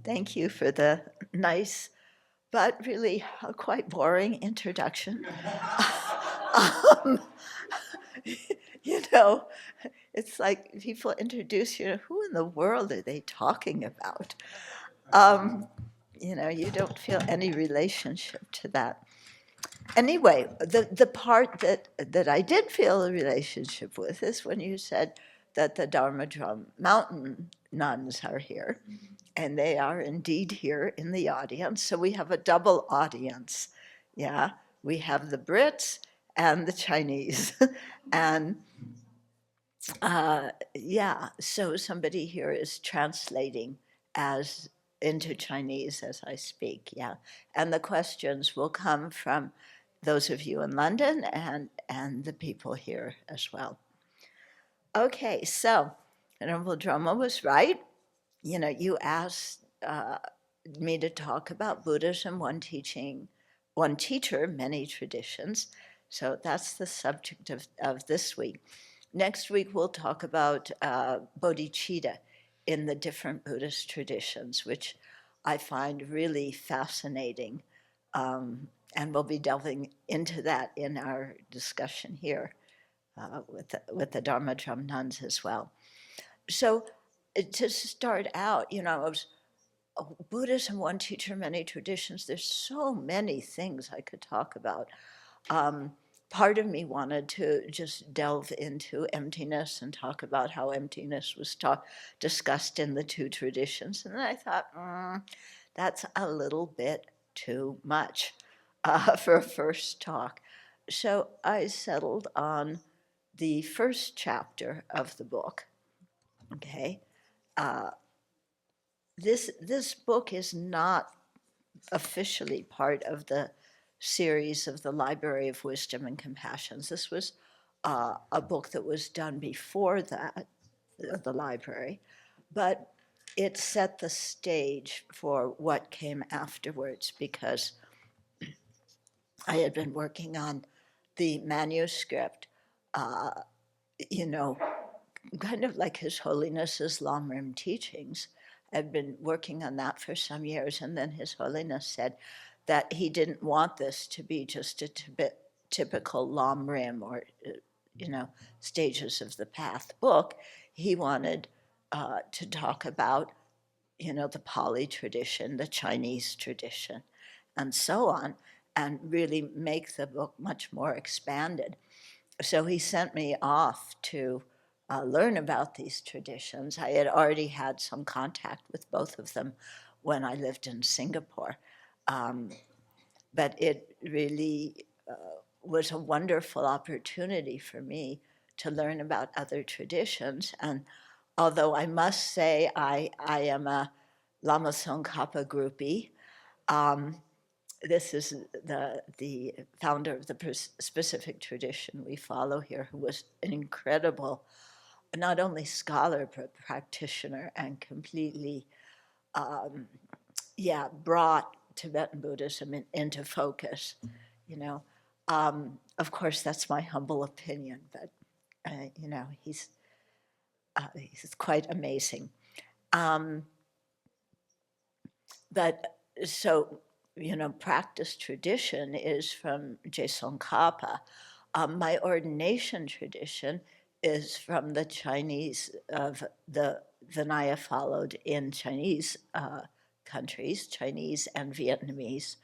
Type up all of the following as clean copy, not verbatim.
Thank you for the nice, but really quite boring introduction. um, you know, it's like people introduce you, who in the world are they talking about? Um, you don't feel any relationship to that. Anyway, the part that I did feel a relationship with is when you said that the Dharma Drum Mountain nuns are here, and they are indeed here in the audience. So we have a double audience. Yeah, we have the Brits and the Chinese. And yeah, so somebody here is translating as into Chinese as I speak. Yeah, and the questions will come from those of you in London and the people here as well. Okay, so Venerable Droma was right. You asked me to talk about Buddhism, one teaching, one teacher, many traditions. So that's the subject of this week. Next week, we'll talk about bodhicitta in the different Buddhist traditions, which I find really fascinating. And we'll be delving into that in our discussion here with the Dharma Drum nuns as well. So to start out, I was Buddhism, one teacher, many traditions. There's so many things I could talk about. Part of me wanted to just delve into emptiness and talk about how emptiness was discussed in the two traditions. And then I thought, that's a little bit too much for a first talk. So I settled on the first chapter of the book. Okay. This book is not officially part of the series of the Library of Wisdom and Compassions. This was a book that was done before that, the library, but it set the stage for what came afterwards because I had been working on the manuscript, uh, you know, kind of like His Holiness's Lamrim teachings. I'd been working on that for some years, and then His Holiness said that he didn't want this to be just a typical Lamrim or, Stages of the Path book. He wanted to talk about, the Pali tradition, the Chinese tradition, and so on, and really make the book much more expanded. So he sent me off to learn about these traditions. I had already had some contact with both of them when I lived in Singapore. But it really was a wonderful opportunity for me to learn about other traditions. And although I must say I am a Lama Tsongkhapa groupie, this is the founder of the specific tradition we follow here, who was an incredible, not only scholar, but practitioner, and completely, brought Tibetan Buddhism into focus, Of course, that's my humble opinion, but, he's quite amazing. But so, practice tradition is from Je Tsongkhapa. My ordination tradition is from the Chinese, of the Vinaya followed in Chinese countries, Chinese and Vietnamese,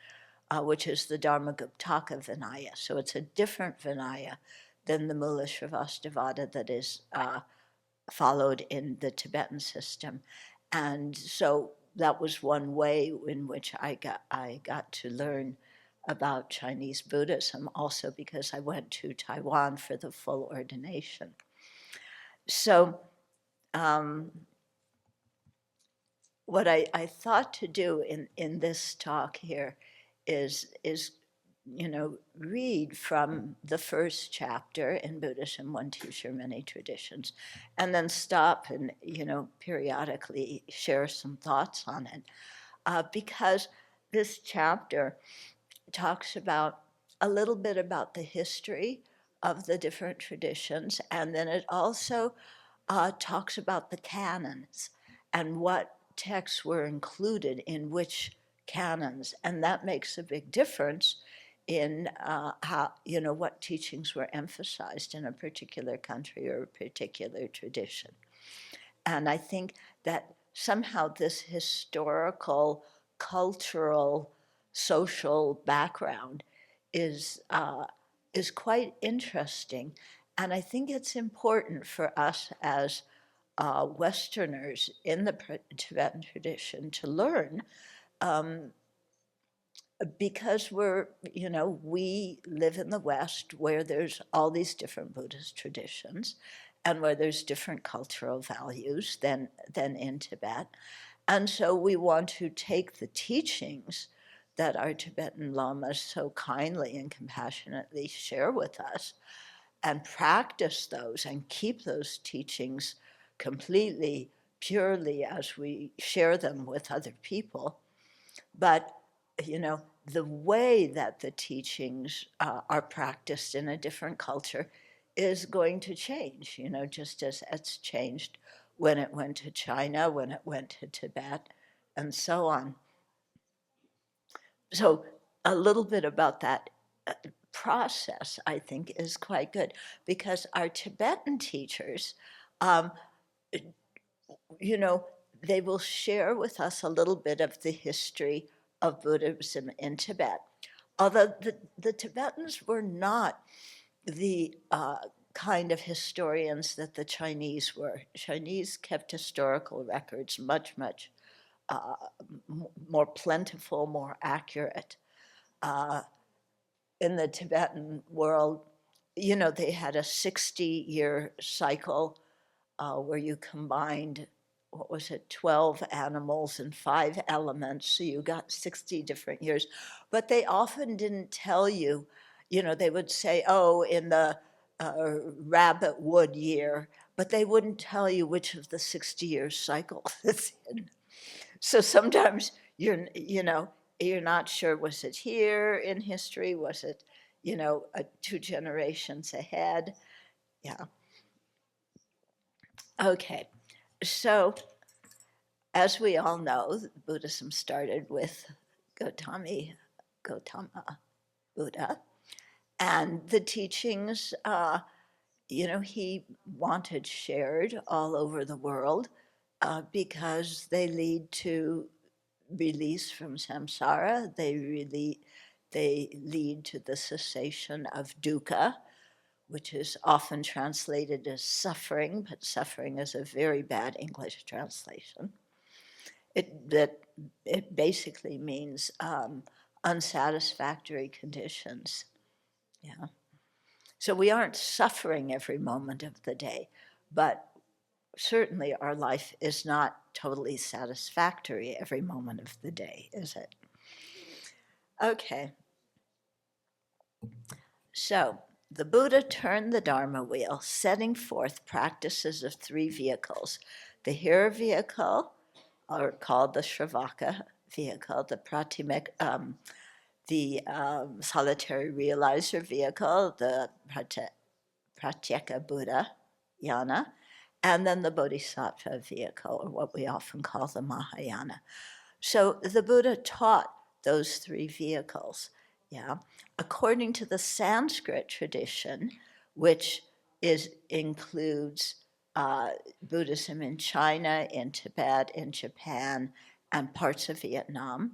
which is the Dharma-Guptaka Vinaya. So it's a different Vinaya than the Mula Sravastivada that is followed in the Tibetan system. And so that was one way in which I got to learn about Chinese Buddhism, also because I went to Taiwan for the full ordination. So what I thought to do in this talk here is read from the first chapter in Buddhism, One Teacher, Many Traditions, and then stop and, periodically share some thoughts on it. Because this chapter talks about a little bit about the history of the different traditions, and then it also talks about the canons and what texts were included in which canons, and that makes a big difference in how, what teachings were emphasized in a particular country or a particular tradition. And I think that somehow this historical, cultural, social background is quite interesting. And I think it's important for us as Westerners in the Tibetan tradition to learn, because we live in the West where there's all these different Buddhist traditions and where there's different cultural values than in Tibet. And so we want to take the teachings that our Tibetan lamas so kindly and compassionately share with us and practice those and keep those teachings completely, purely as we share them with other people. But, the way that the teachings are practiced in a different culture is going to change, just as it's changed when it went to China, when it went to Tibet, and so on. So a little bit about that process, I think, is quite good, because our Tibetan teachers, they will share with us a little bit of the history of Buddhism in Tibet. Although the Tibetans were not the kind of historians that the Chinese were. Chinese kept historical records much, much more plentiful, more accurate. In the Tibetan world, they had a 60-year cycle where you combined, 12 animals and 5 elements, so you got 60 different years. But they often didn't tell you, they would say, oh, in the rabbit wood year, but they wouldn't tell you which of the 60-year cycle it's in. So sometimes you're not sure, was it here in history? Was it, 2 generations ahead? Yeah. Okay. So, as we all know, Buddhism started with Gautama Buddha, and the teachings, he wanted shared all over the world because they lead to release from samsara. They lead to the cessation of dukkha, which is often translated as suffering, but suffering is a very bad English translation. It basically means unsatisfactory conditions. Yeah. So we aren't suffering every moment of the day, but certainly our life is not totally satisfactory every moment of the day, is it? Okay. So the Buddha turned the Dharma wheel, setting forth practices of 3 vehicles. The hero vehicle, or called the Shravaka vehicle, the solitary realizer vehicle, the Pratyeka Buddha yana, and then the Bodhisattva vehicle, or what we often call the Mahayana. So the Buddha taught those 3 vehicles. Yeah, according to the Sanskrit tradition, which includes Buddhism in China, in Tibet, in Japan, and parts of Vietnam.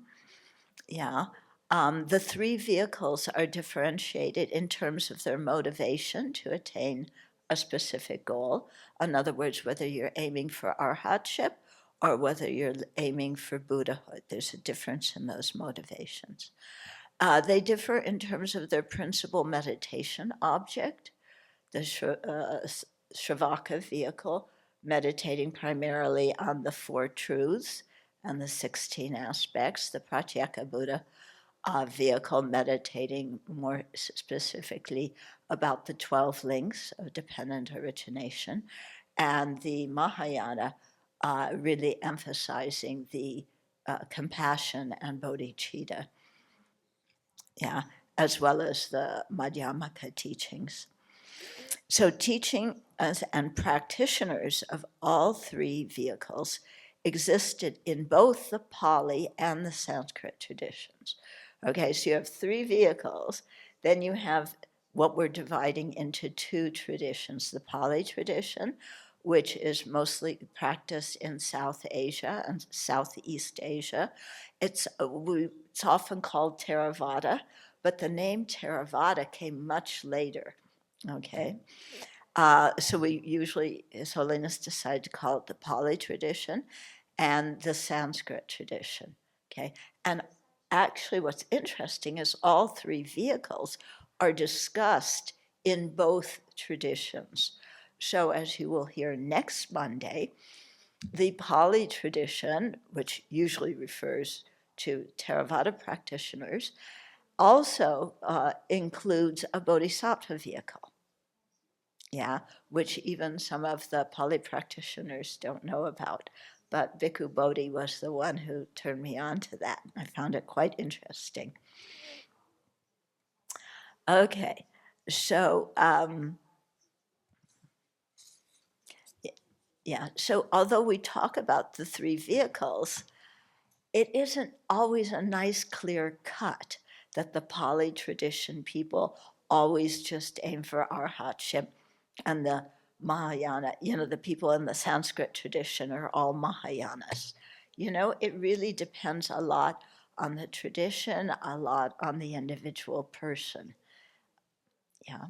Yeah, the 3 vehicles are differentiated in terms of their motivation to attain a specific goal. In other words, whether you're aiming for arhatship or whether you're aiming for Buddhahood. There's a difference in those motivations. They differ in terms of their principal meditation object. The Shravaka vehicle, meditating primarily on the 4 truths and the 16 aspects. The Pratyeka Buddha vehicle, meditating more specifically about the 12 links of dependent origination. And the Mahayana really emphasizing the compassion and bodhicitta. Yeah, as well as the Madhyamaka teachings. So teaching and practitioners of all 3 vehicles existed in both the Pali and the Sanskrit traditions. Okay, so you have three vehicles. Then you have what we're dividing into two traditions, the Pali tradition, which is mostly practiced in South Asia and Southeast Asia. It's often called Theravada, but the name Theravada came much later, okay? So we usually, His Holiness decided to call it the Pali tradition and the Sanskrit tradition, okay? And actually what's interesting is all three vehicles are discussed in both traditions. So as you will hear next Monday, the Pali tradition, which usually refers to Theravada practitioners, also includes a bodhisattva vehicle, yeah, which even some of the Pali practitioners don't know about. But Bhikkhu Bodhi was the one who turned me on to that. I found it quite interesting. Okay, so yeah, so although we talk about the three vehicles, it isn't always a nice clear cut that the Pali tradition people always just aim for arhatship, and the Mahayana, the people in the Sanskrit tradition are all Mahayanas. It really depends a lot on the tradition, a lot on the individual person. Yeah.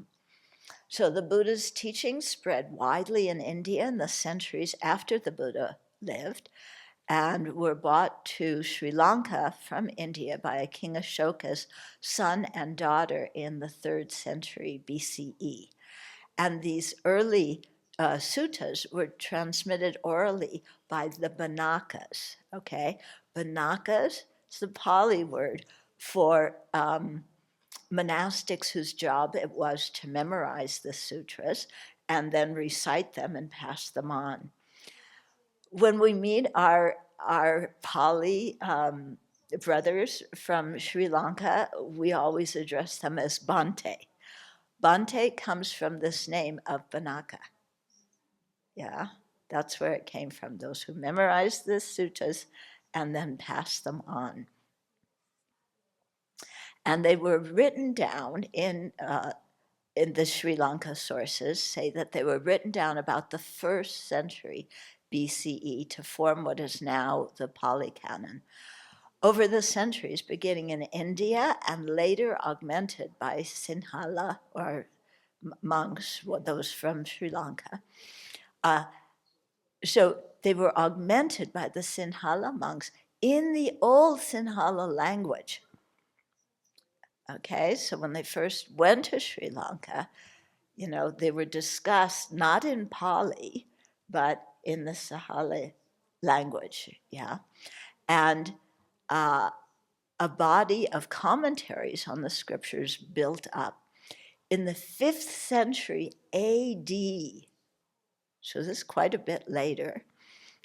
So the Buddha's teachings spread widely in India in the centuries after the Buddha lived, and were brought to Sri Lanka from India by King Ashoka's son and daughter in the 3rd century BCE. And these early suttas were transmitted orally by the Banakas, okay? Banakas is the Pali word for monastics whose job it was to memorize the sutras and then recite them and pass them on. When we meet our Pali brothers from Sri Lanka, we always address them as Bante. Bante comes from this name of Banaka. Yeah, that's where it came from, those who memorized the suttas and then passed them on. And they were written down in the Sri Lanka sources, say that they were written down about the 1st century BCE to form what is now the Pali Canon. Over the centuries, beginning in India and later augmented by Sinhala or monks, those from Sri Lanka. So they were augmented by the Sinhala monks in the old Sinhala language. Okay, so when they first went to Sri Lanka, they were discussed not in Pali, but in the Sinhala language, yeah. And a body of commentaries on the scriptures built up. In the 5th century AD, so this is quite a bit later,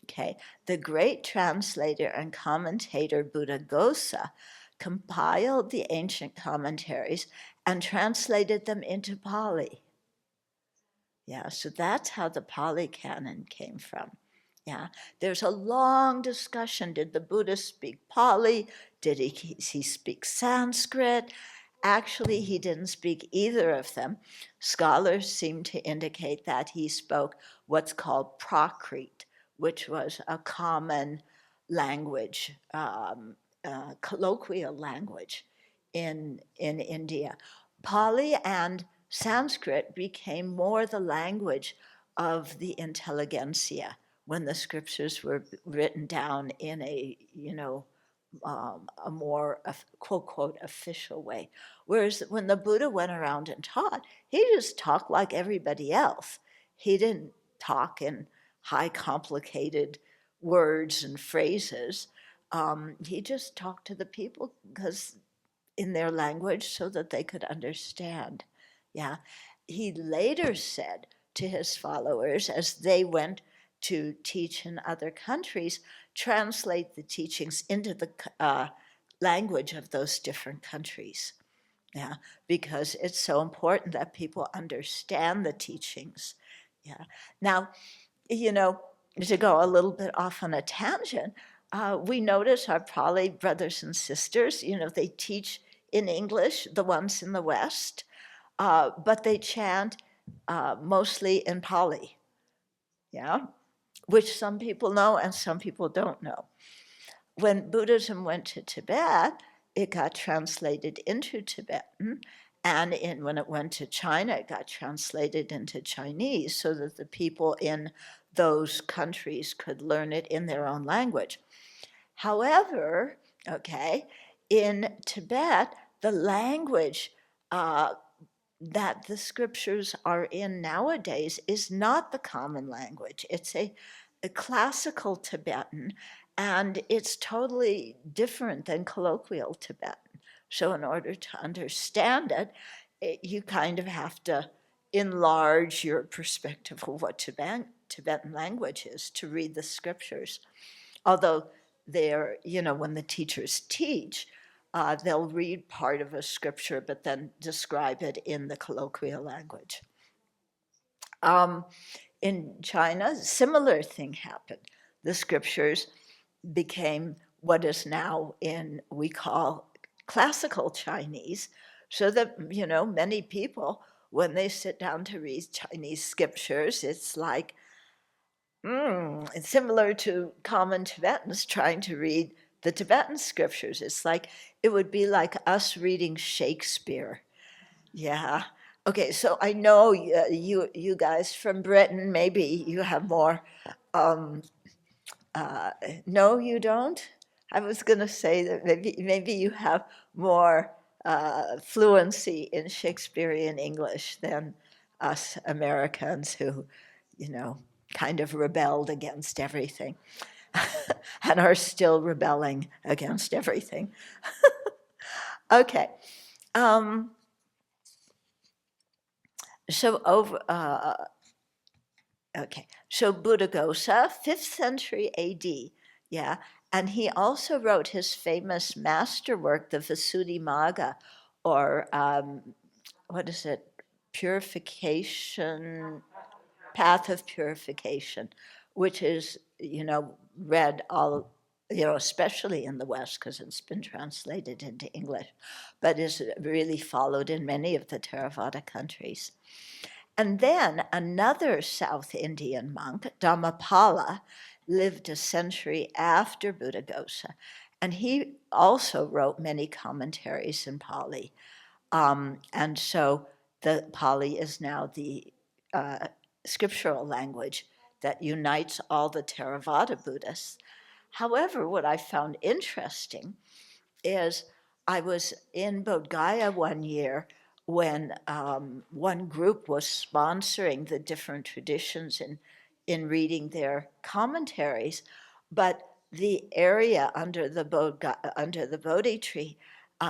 okay, the great translator and commentator Buddhaghosa compiled the ancient commentaries and translated them into Pali. Yeah, so that's how the Pali Canon came from. Yeah, there's a long discussion. Did the Buddha speak Pali? Did he speak Sanskrit? Actually, he didn't speak either of them. Scholars seem to indicate that he spoke what's called Prakrit, which was a common language, colloquial language in India. Pali and Sanskrit became more the language of the intelligentsia when the scriptures were written down in a more quote quote official way. Whereas when the Buddha went around and taught, he just talked like everybody else. He didn't talk in high complicated words and phrases. He just talked to the people because in their language so that they could understand. Yeah. He later said to his followers as they went to teach in other countries, translate the teachings into the language of those different countries. Yeah, because it's so important that people understand the teachings. Yeah. Now, to go a little bit off on a tangent, we notice our Pali brothers and sisters, they teach in English, the ones in the West, but they chant mostly in Pali, yeah, which some people know and some people don't know. When Buddhism went to Tibet, it got translated into Tibetan, and when it went to China, it got translated into Chinese so that the people in those countries could learn it in their own language. However, okay, in Tibet, the language that the scriptures are in nowadays is not the common language. It's a classical Tibetan, and it's totally different than colloquial Tibetan. So in order to understand it, you kind of have to enlarge your perspective of what Tibetan language is to read the scriptures. Although they're, when the teachers teach, they'll read part of a scripture, but then describe it in the colloquial language. In China, a similar thing happened. The scriptures became what is now we call classical Chinese, so that, many people, when they sit down to read Chinese scriptures, it's like, it's similar to common Tibetans trying to read the Tibetan scriptures. It's like, it would be like us reading Shakespeare. Yeah. Okay, so I know you guys from Britain, maybe you have more. No, you don't? I was going to say that maybe you have more fluency in Shakespearean English than us Americans who, kind of rebelled against everything and are still rebelling against everything. Okay. So Buddhaghosa, 5th century AD, yeah, and he also wrote his famous masterwork, the Visuddhimagga, or what is it, purification, path of purification, which is, read all, especially in the West because it's been translated into English, but is really followed in many of the Theravada countries. And then another South Indian monk, Dhammapala, lived a century after Buddhaghosa, and he also wrote many commentaries in Pali. And so the Pali is now the scriptural language that unites all the Theravada Buddhists. However, what I found interesting is I was in Bodh Gaya one year when one group was sponsoring the different traditions in reading their commentaries, but the area under the Bodhi tree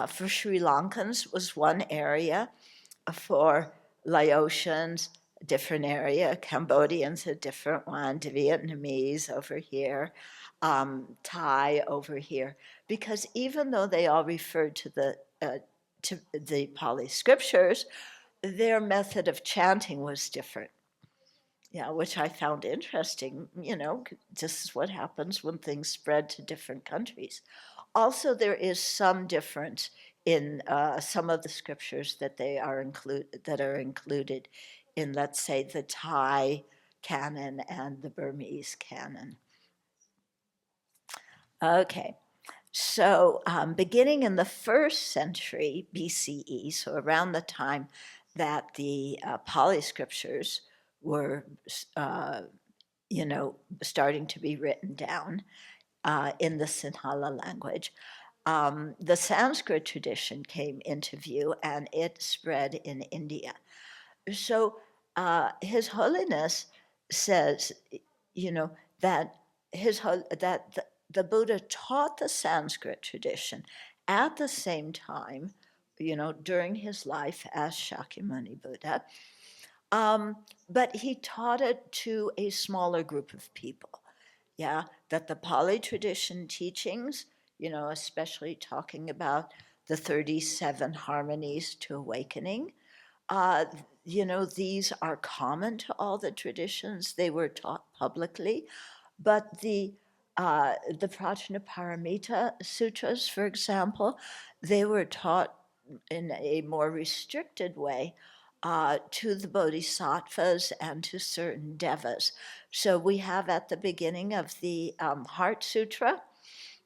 for Sri Lankans was one area, for Laotians, a different area, Cambodians, a different one, Vietnamese over here, Thai over here, because even though they all referred to the Pali scriptures, their method of chanting was different. Yeah, which I found interesting. This is what happens when things spread to different countries. Also, there is some difference in some of the scriptures that are included in, let's say, the Thai canon and the Burmese canon. Okay, so beginning in the 1st century BCE, so around the time that the Pali scriptures were, starting to be written down in the Sinhala language, the Sanskrit tradition came into view and it spread in India. So His Holiness says, that the Buddha taught the Sanskrit tradition at the same time, during his life as Shakyamuni Buddha, but he taught it to a smaller group of people. Yeah, that the Pali tradition teachings, especially talking about the 37 harmonies to awakening, Uh, these are common to all the traditions. They were taught publicly, but the Prajnaparamita Sutras, for example, they were taught in a more restricted way to the bodhisattvas and to certain devas. So we have at the beginning of the Heart Sutra,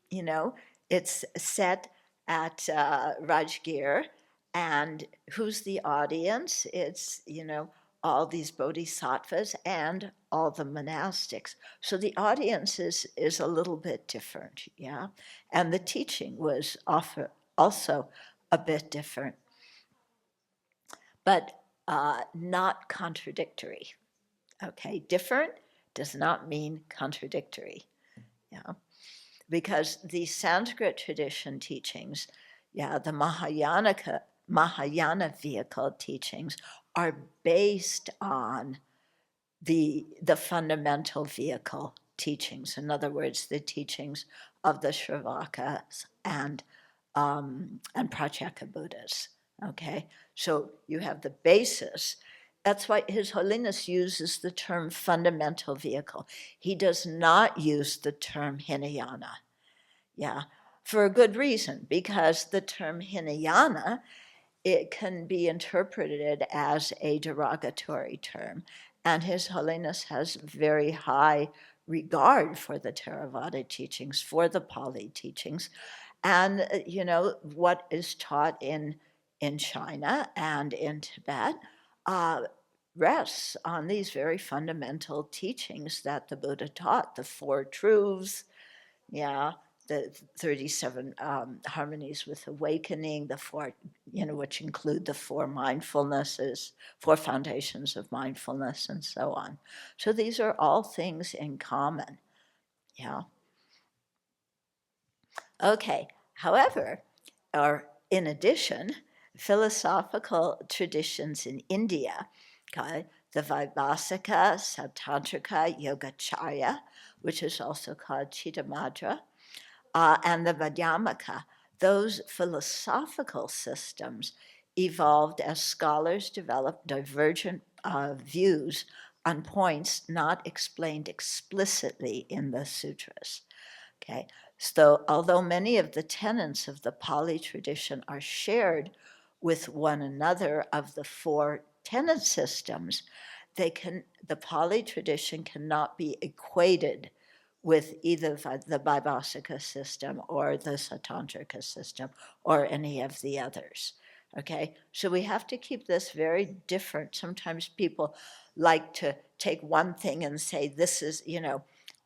you know, it's set at Rajgir, and who's the audience? It's, all these bodhisattvas and all the monastics. So the audience is a little bit different, yeah? And the teaching was also a bit different, but not contradictory, okay? Different does not mean contradictory, yeah? Because the Sanskrit tradition teachings, yeah, the Mahayana vehicle teachings are based on the fundamental vehicle teachings. In other words, the teachings of the Shravakas and Pratyeka Buddhas. Okay, so you have the basis. That's why His Holiness uses the term fundamental vehicle. He does not use the term Hinayana. Yeah, for a good reason, because the term Hinayana, it can be interpreted as a derogatory term, and His Holiness has very high regard for the Theravada teachings, for the Pali teachings, and what is taught in China and in Tibet uh, rests on these very fundamental teachings that the Buddha taught, the Four Truths, yeah, the 37 harmonies with awakening, the four, which include the four mindfulnesses, four foundations of mindfulness, and so on. So these are all things in common, yeah. Okay, however, or in addition, philosophical traditions in India, okay, the Vaibhasika, Satantrika, Yogacarya, which is also called Chittamadra, and the Madhyamaka, those philosophical systems evolved as scholars developed divergent views on points not explained explicitly in the sutras. Okay, so although many of the tenets of the Pali tradition are shared with one another of the four tenet systems, the Pali tradition cannot be equated with either the Vaibhasika system or the Satantrika system or any of the others. Okay, so we have to keep this very different. Sometimes people like to take one thing and say, this is,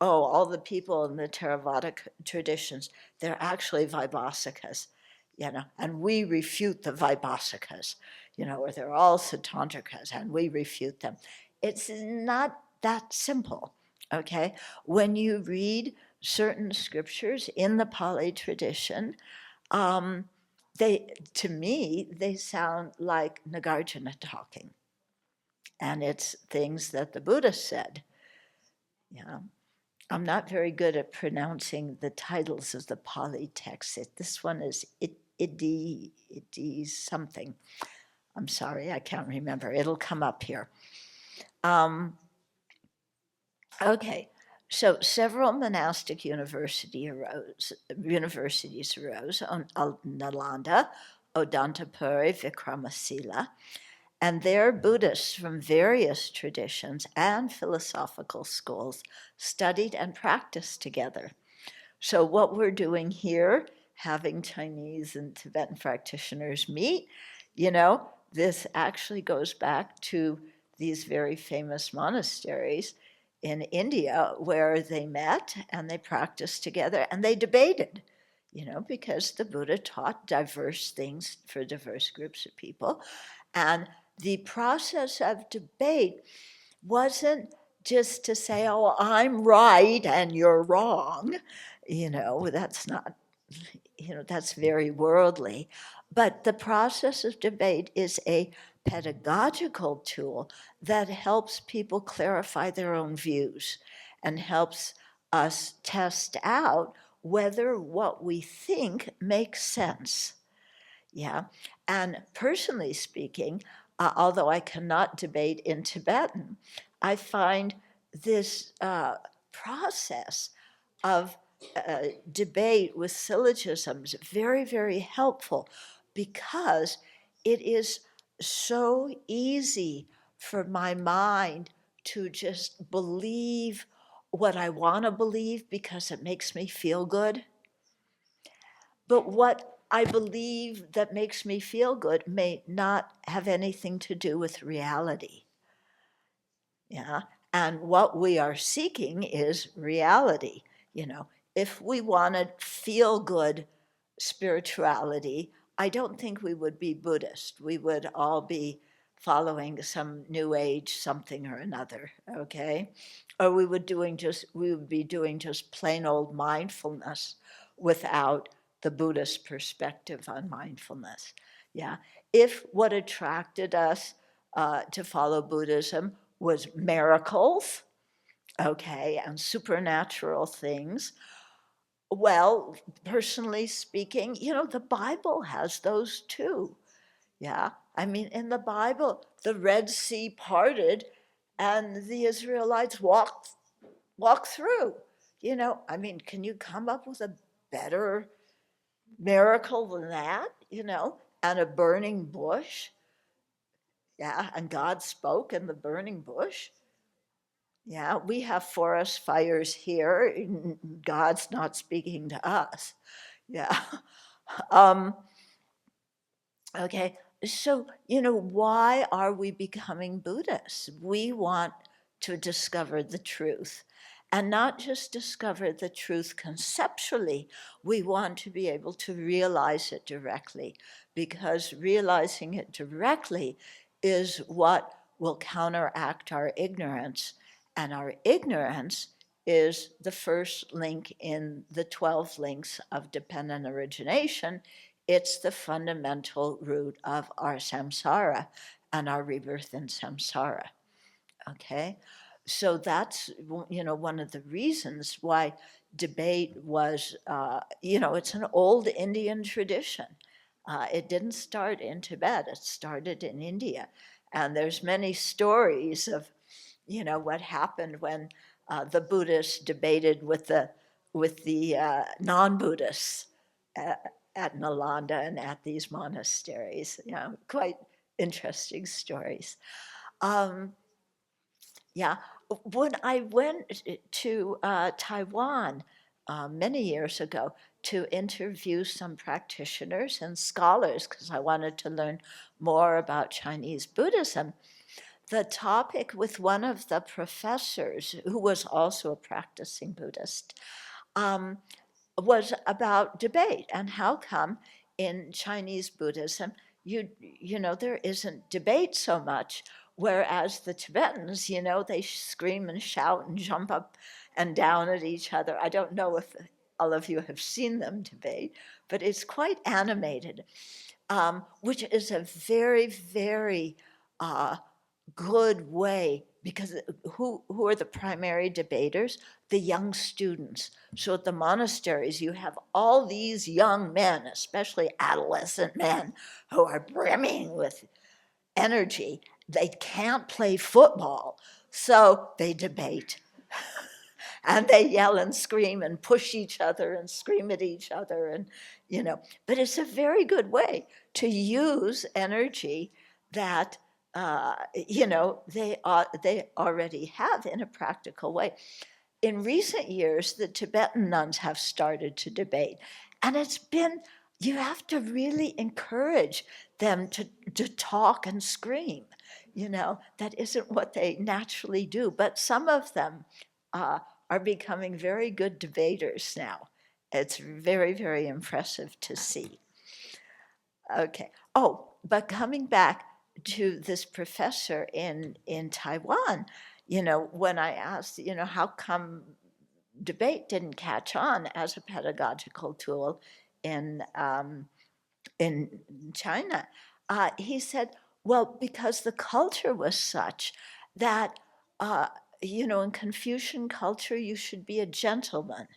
oh, all the people in the Theravada traditions, they're actually Vaibhasikas, and we refute the Vaibhasikas, or they're all Satantrikas and we refute them. It's not that simple, okay? When you read certain scriptures in the Pali tradition, to me, they sound like Nagarjuna talking. And it's things that the Buddha said, yeah. I'm not very good at pronouncing the titles of the Pali texts. This one is Idi something. I'm sorry, I can't remember. It'll come up here. Okay, so several monastic universities arose on Nalanda, Odantapuri, Vikramasila, and there Buddhists from various traditions and philosophical schools studied and practiced together. So what we're doing here, having Chinese and Tibetan practitioners meet, this actually goes back to these very famous monasteries in India where they met and they practiced together and they debated, because the Buddha taught diverse things for diverse groups of people. And the process of debate wasn't just to say, oh, I'm right and you're wrong. That's not, that's very worldly. But the process of debate is a pedagogical tool that helps people clarify their own views and helps us test out whether what we think makes sense. Yeah. And personally speaking, although I cannot debate in Tibetan, I find this process of debate with syllogisms very, very helpful, because it is so easy for my mind to just believe what I want to believe because it makes me feel good. But what I believe that makes me feel good may not have anything to do with reality. Yeah. And what we are seeking is reality. You know, if we wanted feel good spirituality, I don't think we would be Buddhist. We would all be following some new age something or another, okay? Or we would be doing just plain old mindfulness without the Buddhist perspective on mindfulness. Yeah. If what attracted us to follow Buddhism was miracles, okay, and supernatural things, well, personally speaking, the Bible has those too. Yeah. I mean, in the Bible, the Red Sea parted and the Israelites walked through. I mean, can you come up with a better miracle than that? And a burning bush. Yeah, and God spoke in the burning bush. Yeah, we have forest fires here. God's not speaking to us. Yeah. Um, okay. So, why are we becoming Buddhists? We want to discover the truth, and not just discover the truth conceptually. We want to be able to realize it directly, because realizing it directly is what will counteract our ignorance. And our ignorance is the first link in the 12 links of dependent origination. It's the fundamental root of our samsara and our rebirth in samsara. Okay? So that's, one of the reasons why debate was, it's an old Indian tradition. It didn't start in Tibet, it started in India. And there's many stories of, what happened when the Buddhists debated with the non-Buddhists at Nalanda and at these monasteries. Quite interesting stories. Um, yeah, when I went to Taiwan many years ago to interview some practitioners and scholars, because I wanted to learn more about Chinese Buddhism, the topic with one of the professors, who was also a practicing Buddhist, um, was about debate and how come in Chinese Buddhism there isn't debate so much, whereas the Tibetans, they scream and shout and jump up and down at each other. I don't know if all of you have seen them debate, but it's quite animated, which is a very, very good way, because who are the primary debaters? The young students. So at the monasteries, you have all these young men, especially adolescent men, who are brimming with energy. They can't play football, so they debate. And they yell and scream and push each other and scream at each other, and but it's a very good way to use energy that they already have in a practical way. In recent years, the Tibetan nuns have started to debate, and you have to really encourage them to talk and scream. That isn't what they naturally do, but some of them are becoming very good debaters now. It's very, very impressive to see. Okay. Oh, but coming back to this professor in Taiwan, when I asked, how come debate didn't catch on as a pedagogical tool in China, he said, well, because the culture was such that, in Confucian culture, you should be a gentleman.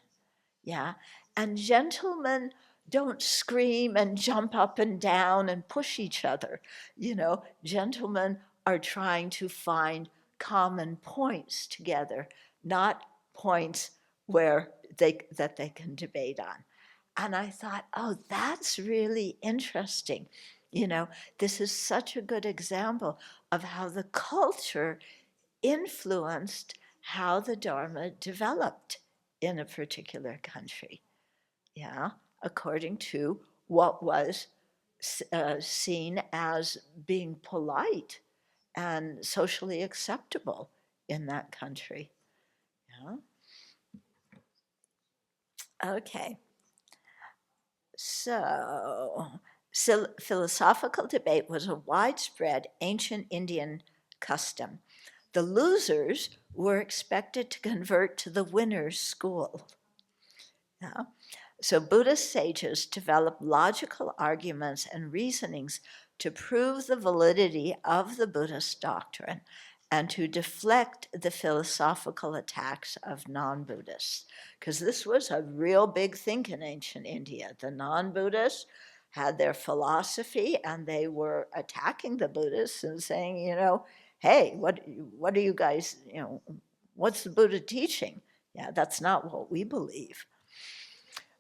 Yeah. And gentlemen don't scream and jump up and down and push each other. Gentlemen are trying to find common points together, not points that they can debate on. And I thought, oh, that's really interesting. This is such a good example of how the culture influenced how the Dharma developed in a particular country, according to what was seen as being polite and socially acceptable in that country. Yeah. Okay. So philosophical debate was a widespread ancient Indian custom. The losers were expected to convert to the winners' school. Yeah. So Buddhist sages developed logical arguments and reasonings to prove the validity of the Buddhist doctrine and to deflect the philosophical attacks of non-Buddhists. Because this was a real big thing in ancient India. The non-Buddhists had their philosophy and they were attacking the Buddhists and saying, hey, what are you guys, what's the Buddha teaching? Yeah, that's not what we believe.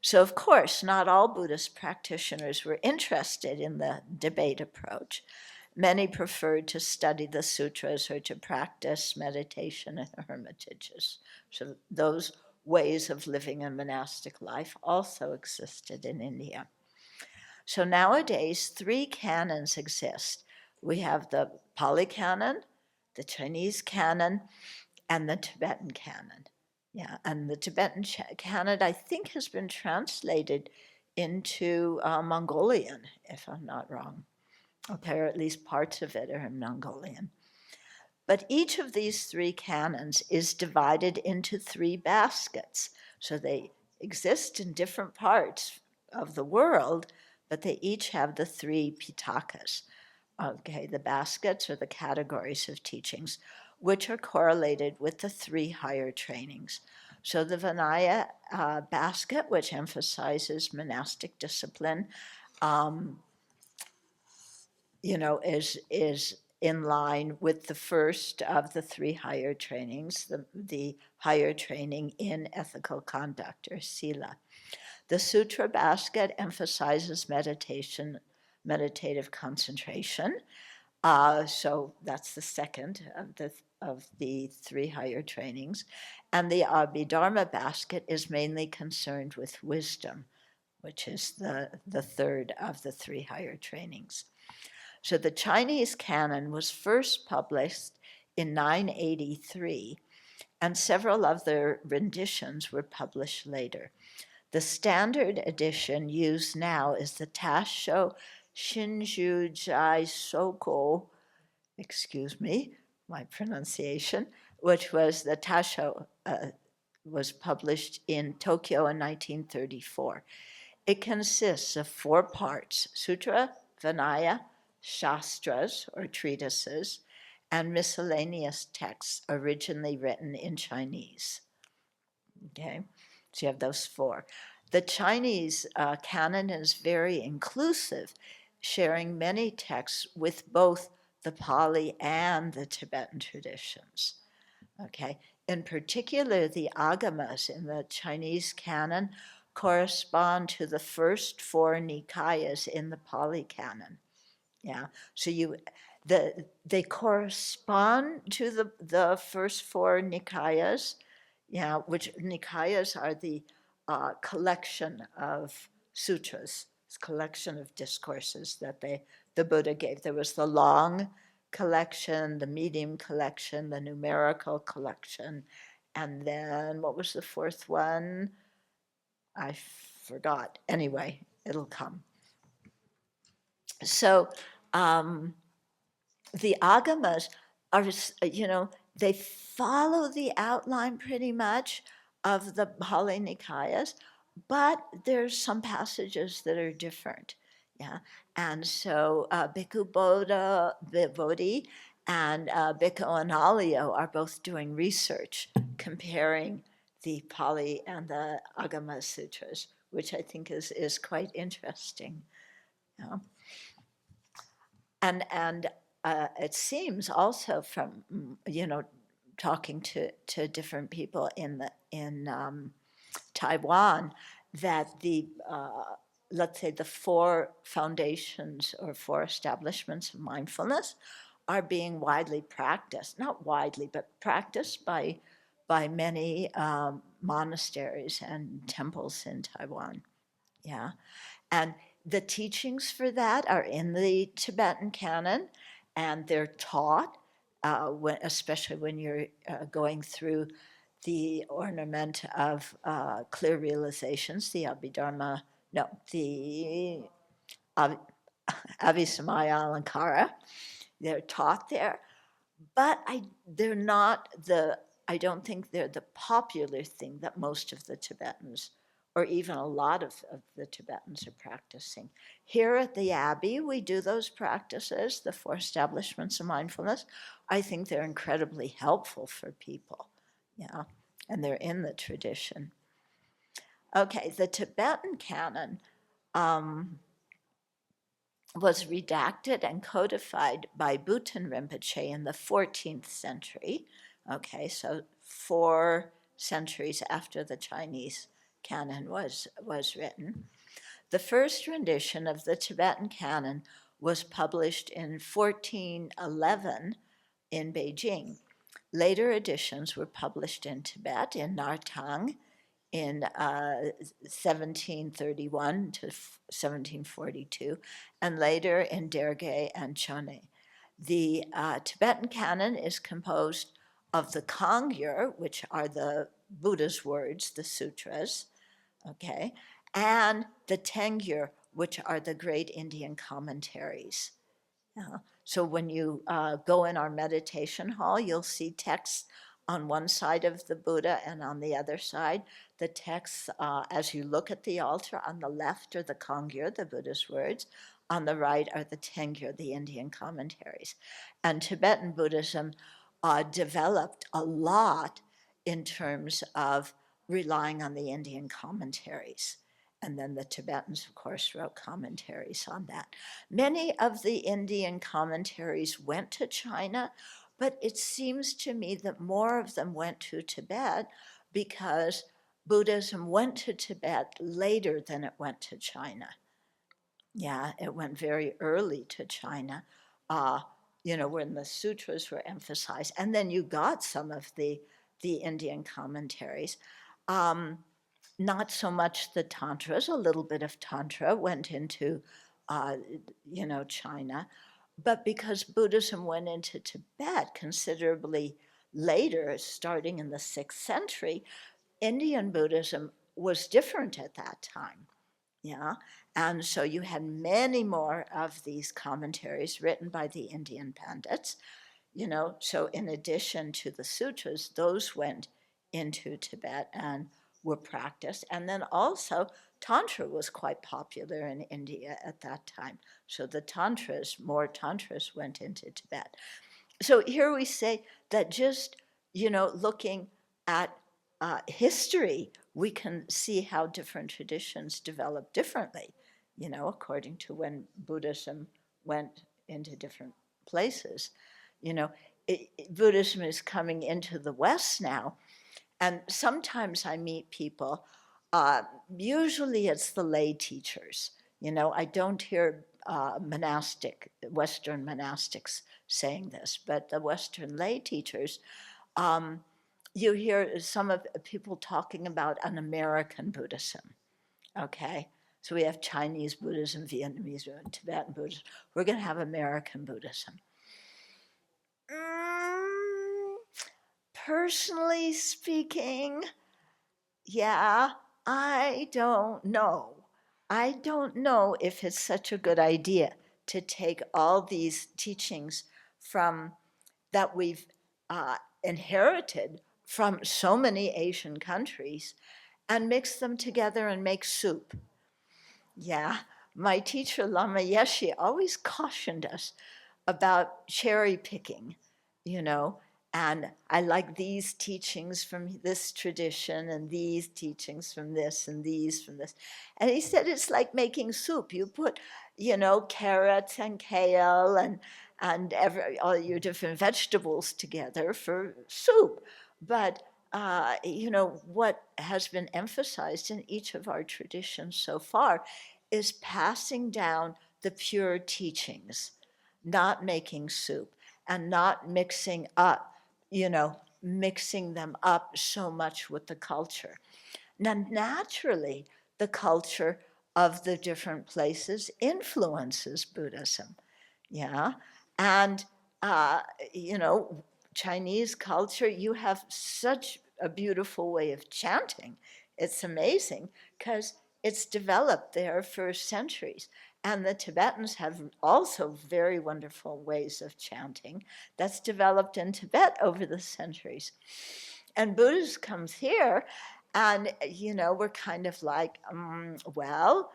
So, of course, not all Buddhist practitioners were interested in the debate approach. Many preferred to study the sutras or to practice meditation in hermitages. So those ways of living a monastic life also existed in India. So nowadays, 3 canons exist. We have the Pali Canon, the Chinese Canon, and the Tibetan Canon. Yeah, and the Tibetan Canon, I think, has been translated into Mongolian, if I'm not wrong. Okay, or at least parts of it are in Mongolian. But each of these 3 canons is divided into 3 baskets. So they exist in different parts of the world, but they each have the 3 pitakas. Okay, the baskets are the categories of teachings, which are correlated with the 3 higher trainings. So the Vinaya basket, which emphasizes monastic discipline, is in line with the first of the 3 higher trainings, the higher training in ethical conduct, or sila. The sutra basket emphasizes meditative concentration. So that's the second of the 3 higher trainings. And the Abhidharma basket is mainly concerned with wisdom, which is the third of the 3 higher trainings. So the Chinese canon was first published in 983, and several other renditions were published later. The standard edition used now is the Tasho Shinju Jai Soko, excuse me, my pronunciation, which was the Tasho, was published in Tokyo in 1934. It consists of 4 parts: Sutra, Vinaya, Shastras, or treatises, and miscellaneous texts originally written in Chinese. Okay, so you have those 4. The Chinese canon is very inclusive, sharing many texts with both the Pali and the Tibetan traditions. Okay, in particular, the agamas in the Chinese canon correspond to the first 4 Nikayas in the Pali canon. Yeah, so they correspond to the first 4 Nikayas, which Nikayas are the collection of sutras, collection of discourses that the Buddha gave. There was the long collection, the medium collection, the numerical collection, and then what was the 4th one? I forgot. Anyway, it'll come. So the agamas are, they follow the outline pretty much of the Pali Nikayas, but there's some passages that are different. Yeah, and so Bhikkhu Bodhi and Bhikkhu Analayo are both doing research comparing the Pali and the Agama Sutras which I think is quite interesting. Yeah. And it seems also from talking to different people in Taiwan that the let's say the four foundations or four establishments of mindfulness are being widely practiced, not widely, but practiced by many monasteries and temples in Taiwan. Yeah. And the teachings for that are in the Tibetan canon, and they're taught, especially when you're going through the ornament of clear realizations, the Abhidharma, no, the Avisamaya Alankara. They're taught there, but they're not I don't think they're the popular thing that most of the Tibetans, or even a lot of the Tibetans, are practicing. Here at the Abbey, we do those practices, the four establishments of mindfulness. I think they're incredibly helpful for people, yeah, and they're in the tradition. Okay, the Tibetan canon was redacted and codified by Bhutan Rinpoche in the 14th century. Okay, so 4 centuries after the Chinese canon was written. The first rendition of the Tibetan canon was published in 1411 in Beijing. Later editions were published in Tibet, in Nartang, in 1731 to 1742, and later in Derge and Chone. The Tibetan canon is composed of the Kangyur, which are the Buddha's words, the sutras, okay, and the Tengyur, which are the great Indian commentaries. So when you go in our meditation hall, you'll see texts on one side of the Buddha and on the other side. The texts, as you look at the altar, on the left are the Kangyur, the Buddha's words. On the right are the Tengyur, the Indian commentaries. And Tibetan Buddhism developed a lot in terms of relying on the Indian commentaries. And then the Tibetans, of course, wrote commentaries on that. Many of the Indian commentaries went to China, but it seems to me that more of them went to Tibet because Buddhism went to Tibet later than it went to China. Yeah, it went very early to China, when the sutras were emphasized. And then you got some of the Indian commentaries. Not so much the tantras, a little bit of tantra went into, China, but because Buddhism went into Tibet considerably later, starting in the 6th century, Indian Buddhism was different at that time, yeah? And so you had many more of these commentaries written by the Indian Pandits, so in addition to the sutras, those went into Tibet and were practiced. And then also, Tantra was quite popular in India at that time. So more tantras went into Tibet. So here we say that just, looking at history, we can see how different traditions develop differently, according to when Buddhism went into different places. Buddhism is coming into the West now, and sometimes I meet people, usually it's the lay teachers. I don't hear Western monastics saying this, but the Western lay teachers, you hear some of people talking about an American Buddhism, okay? So we have Chinese Buddhism, Vietnamese Buddhism, Tibetan Buddhism. We're going to have American Buddhism. Personally speaking, yeah, I don't know. I don't know if it's such a good idea to take all these teachings that we've inherited from so many Asian countries and mix them together and make soup. Yeah, my teacher Lama Yeshe always cautioned us about cherry picking, And I like these teachings from this tradition and these teachings from this and these from this. And he said it's like making soup. You put, carrots and kale and all your different vegetables together for soup. But, what has been emphasized in each of our traditions so far is passing down the pure teachings, not making soup and not mixing them up so much with the culture. Now, naturally, the culture of the different places influences Buddhism, yeah? And, uh, you know, Chinese culture, you have such a beautiful way of chanting. It's amazing because it's developed there for centuries. And the Tibetans have also very wonderful ways of chanting that's developed in Tibet over the centuries. And Buddhism comes here, and, we're kind of like, well,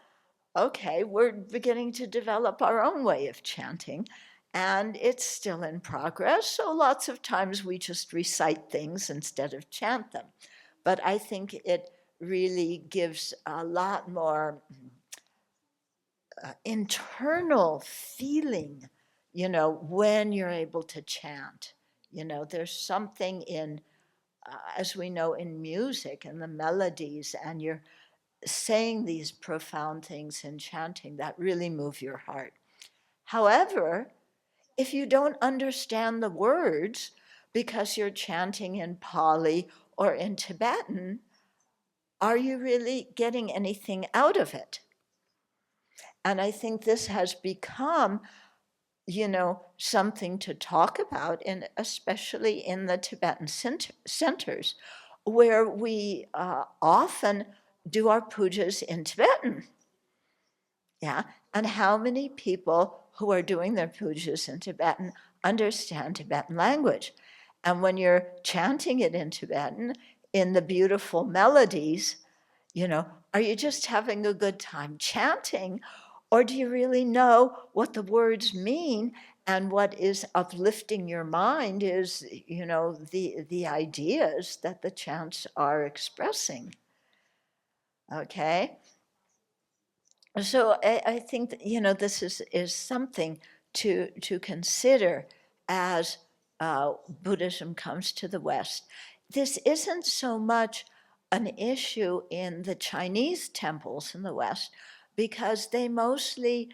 okay, we're beginning to develop our own way of chanting, and it's still in progress. So lots of times we just recite things instead of chant them. But I think it really gives a lot more internal feeling, when you're able to chant. There's something in, as we know, in music and the melodies, and you're saying these profound things in chanting that really move your heart. However, if you don't understand the words because you're chanting in Pali or in Tibetan, are you really getting anything out of it? And I think this has become, something to talk about, and especially in the Tibetan centers, where we often do our pujas in Tibetan. Yeah, and how many people who are doing their pujas in Tibetan understand Tibetan language? And when you're chanting it in Tibetan, in the beautiful melodies, are you just having a good time chanting, or do you really know what the words mean, and what is uplifting your mind is, the ideas that the chants are expressing? Okay? So I think that, this is something to consider as Buddhism comes to the West. This isn't so much an issue in the Chinese temples in the West, because they mostly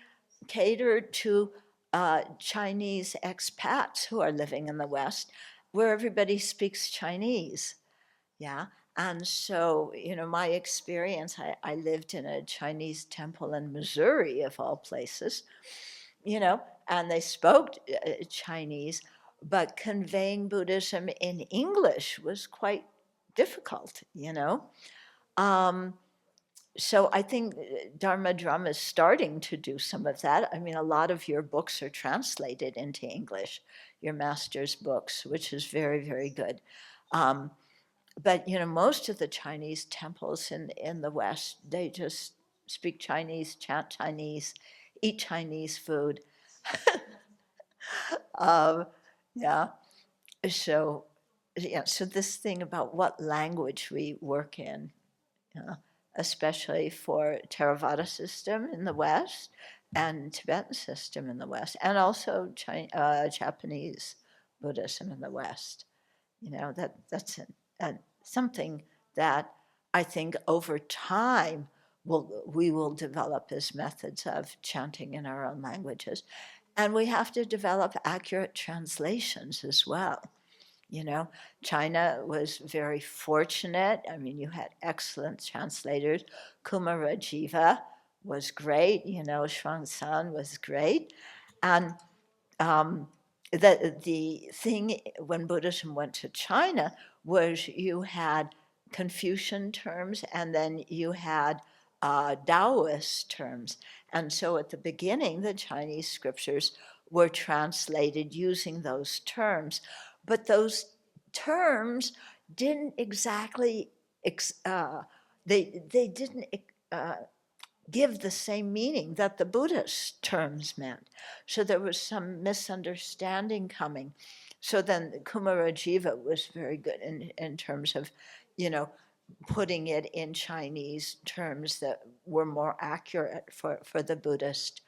cater to Chinese expats who are living in the West, where everybody speaks Chinese. Yeah. And so, my experience, I lived in a Chinese temple in Missouri, of all places, and they spoke Chinese, but conveying Buddhism in English was quite difficult. Um, so I think Dharma Drum is starting to do some of that. I mean, a lot of your books are translated into English, your master's books, which is very, very good. Um, but most of the Chinese temples in the West, they just speak Chinese, chant Chinese, eat Chinese food. um, yeah. So so this thing about what language we work in, especially for Theravada system in the West and Tibetan system in the West, and also Japanese Buddhism in the West. That's something that I think over time we will develop as methods of chanting in our own languages. And we have to develop accurate translations as well. China was very fortunate. I mean, you had excellent translators. Kumarajiva was great. Shuangsan was great. And the thing when Buddhism went to China was you had Confucian terms, and then you had Taoist terms. And so at the beginning, the Chinese scriptures were translated using those terms. But those terms didn't exactly, they didn't give the same meaning that the Buddhist terms meant. So there was some misunderstanding coming. So then Kumarajiva was very good in terms of, putting it in Chinese terms that were more accurate for the Buddhist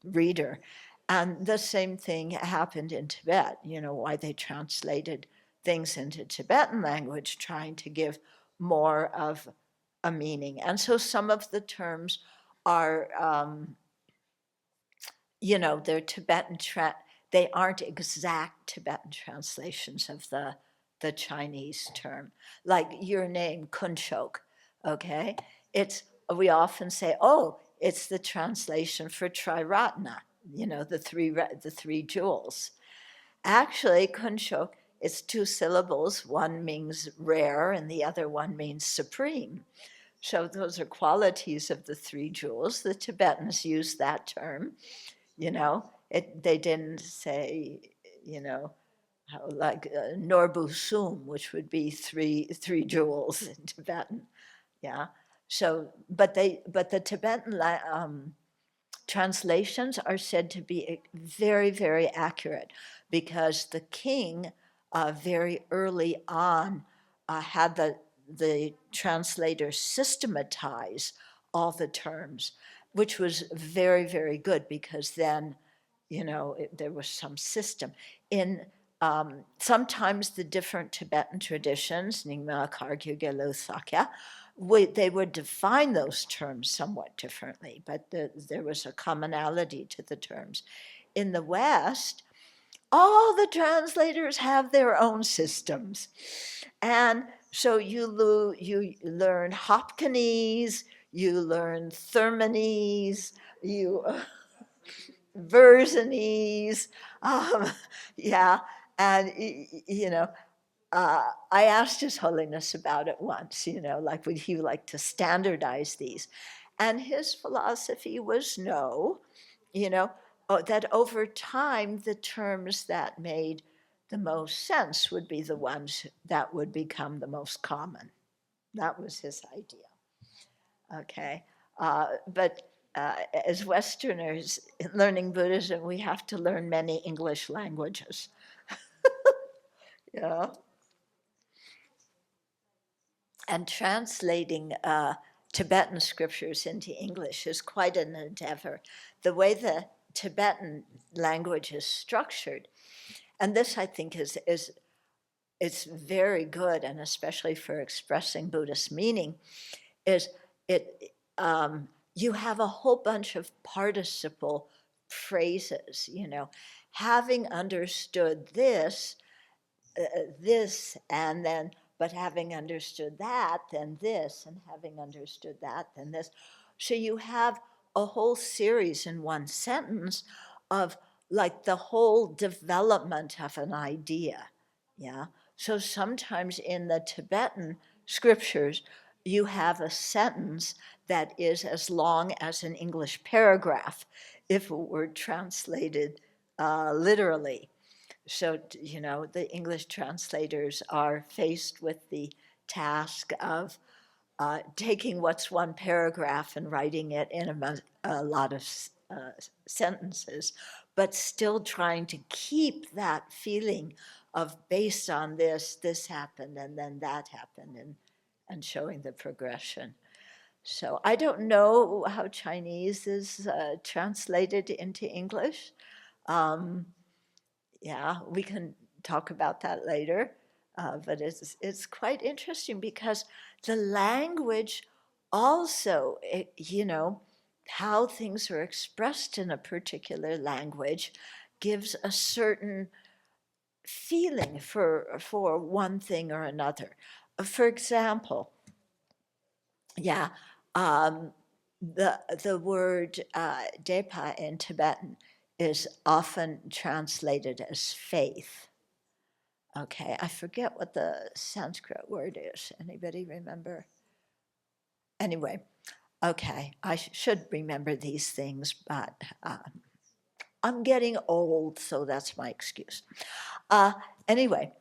reader. And the same thing happened in Tibet, why they translated things into Tibetan language, trying to give more of a meaning. And so some of the terms are, they're Tibetan, they aren't exact Tibetan translations of the Chinese term. Like your name, Kunchok, okay? We often say, oh, it's the translation for Triratna, the three jewels. Actually, Kunchok, it's two syllables. One means rare and the other one means supreme. So those are qualities of the three jewels. The Tibetans use that term, they didn't say, how, like Norbu Sum, which would be three jewels in Tibetan. Yeah. So, but the Tibetan translations are said to be very, very accurate because the king very early on had the translators systematize all the terms, which was very, very good because then, there was some system. In sometimes the different Tibetan traditions, Nyingma, Kagyu, Gelu, Sakya, they would define those terms somewhat differently, but there was a commonality to the terms. In the West, all the translators have their own systems. And so you learn Hopkinese, you learn Thermonese, you Versionese, yeah, and I asked His Holiness about it once, like would he like to standardize these? And his philosophy was no, that over time the terms that made the most sense would be the ones that would become the most common. That was his idea. Okay, but as Westerners learning Buddhism, we have to learn many English languages. Yeah. And translating Tibetan scriptures into English is quite an endeavor. The way the Tibetan language is structured, and this I think is it's very good, and especially for expressing Buddhist meaning, is you have a whole bunch of participle phrases, having understood this, and then, but having understood that, then this, and having understood that, then this. So you have a whole series in one sentence of like the whole development of an idea. Yeah. So sometimes in the Tibetan scriptures, you have a sentence that is as long as an English paragraph if it were translated literally. So, the English translators are faced with the task of taking what's one paragraph and writing it in a lot of sentences, but still trying to keep that feeling of based on this happened, and then that happened, and showing the progression. So I don't know how Chinese is translated into English. Um, yeah, we can talk about that later. But it's quite interesting because the language also, how things are expressed in a particular language gives a certain feeling for one thing or another. For example, yeah, the word depa in Tibetan is often translated as faith. Okay, I forget what the Sanskrit word is. Anybody remember? Anyway, okay, I should remember these things, but I'm getting old, so that's my excuse. Anyway,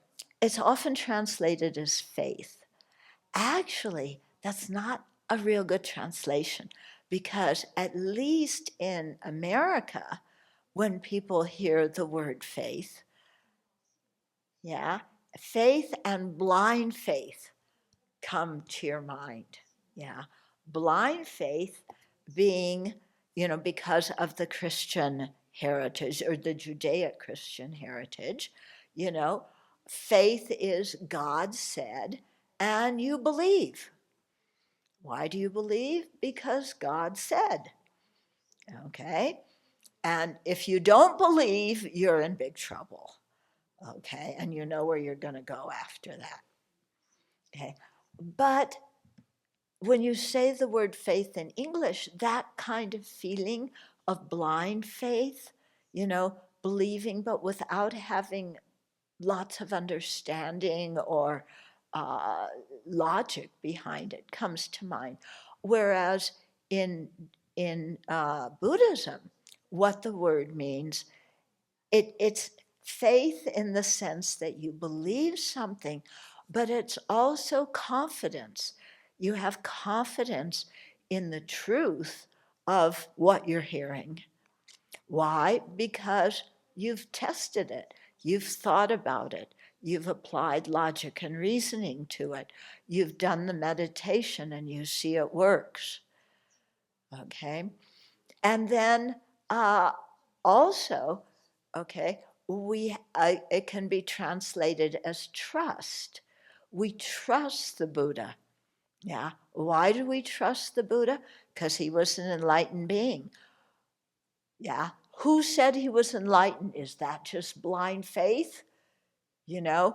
it's often translated as faith. Actually, that's not a real good translation because at least in America, when people hear the word faith, Yeah, faith and blind faith come to your mind. Yeah, blind faith being, because of the Christian heritage or the Judaic Christian heritage, you know, faith is God said, and you believe. Why do you believe? Because God said. Okay. And if you don't believe, you're in big trouble. Okay. And you know where you're going to go after that. Okay. But when you say the word faith in English, that kind of feeling of blind faith, believing but without having lots of understanding or uh, logic behind it comes to mind. Whereas in Buddhism, what the word means, it's faith in the sense that you believe something, but it's also confidence. You have confidence in the truth of what you're hearing. Why? Because you've tested it, you've thought about it, you've applied logic and reasoning to it, you've done the meditation and you see it works. Okay? And then also, okay, it can be translated as trust. We trust the Buddha. Yeah. Why do we trust the Buddha? Because he was an enlightened being. Yeah. Who said he was enlightened? Is that just blind faith? Yeah,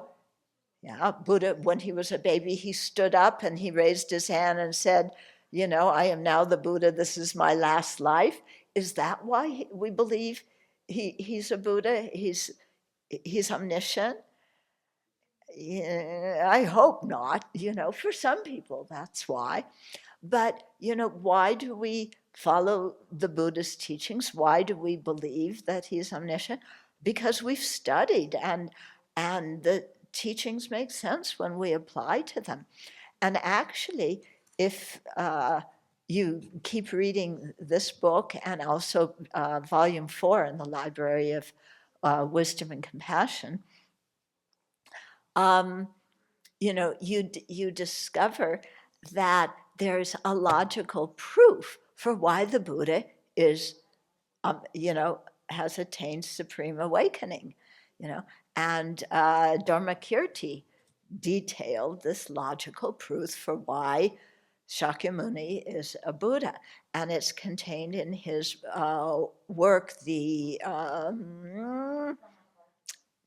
Buddha, when he was a baby, he stood up and he raised his hand and said, I am now the Buddha, this is my last life. Is that why we believe he's a Buddha? He's omniscient? Yeah, I hope not. For some people, that's why. But, why do we follow the Buddhist teachings? Why do we believe that he's omniscient? Because we've studied and the teachings make sense when we apply to them. And actually, if you keep reading this book and also volume 4 in the Library of Wisdom and Compassion, you discover that there's a logical proof for why the Buddha is, has attained supreme awakening, and Dharma detailed this logical proof for why Shakyamuni is a Buddha, and it's contained in his work, the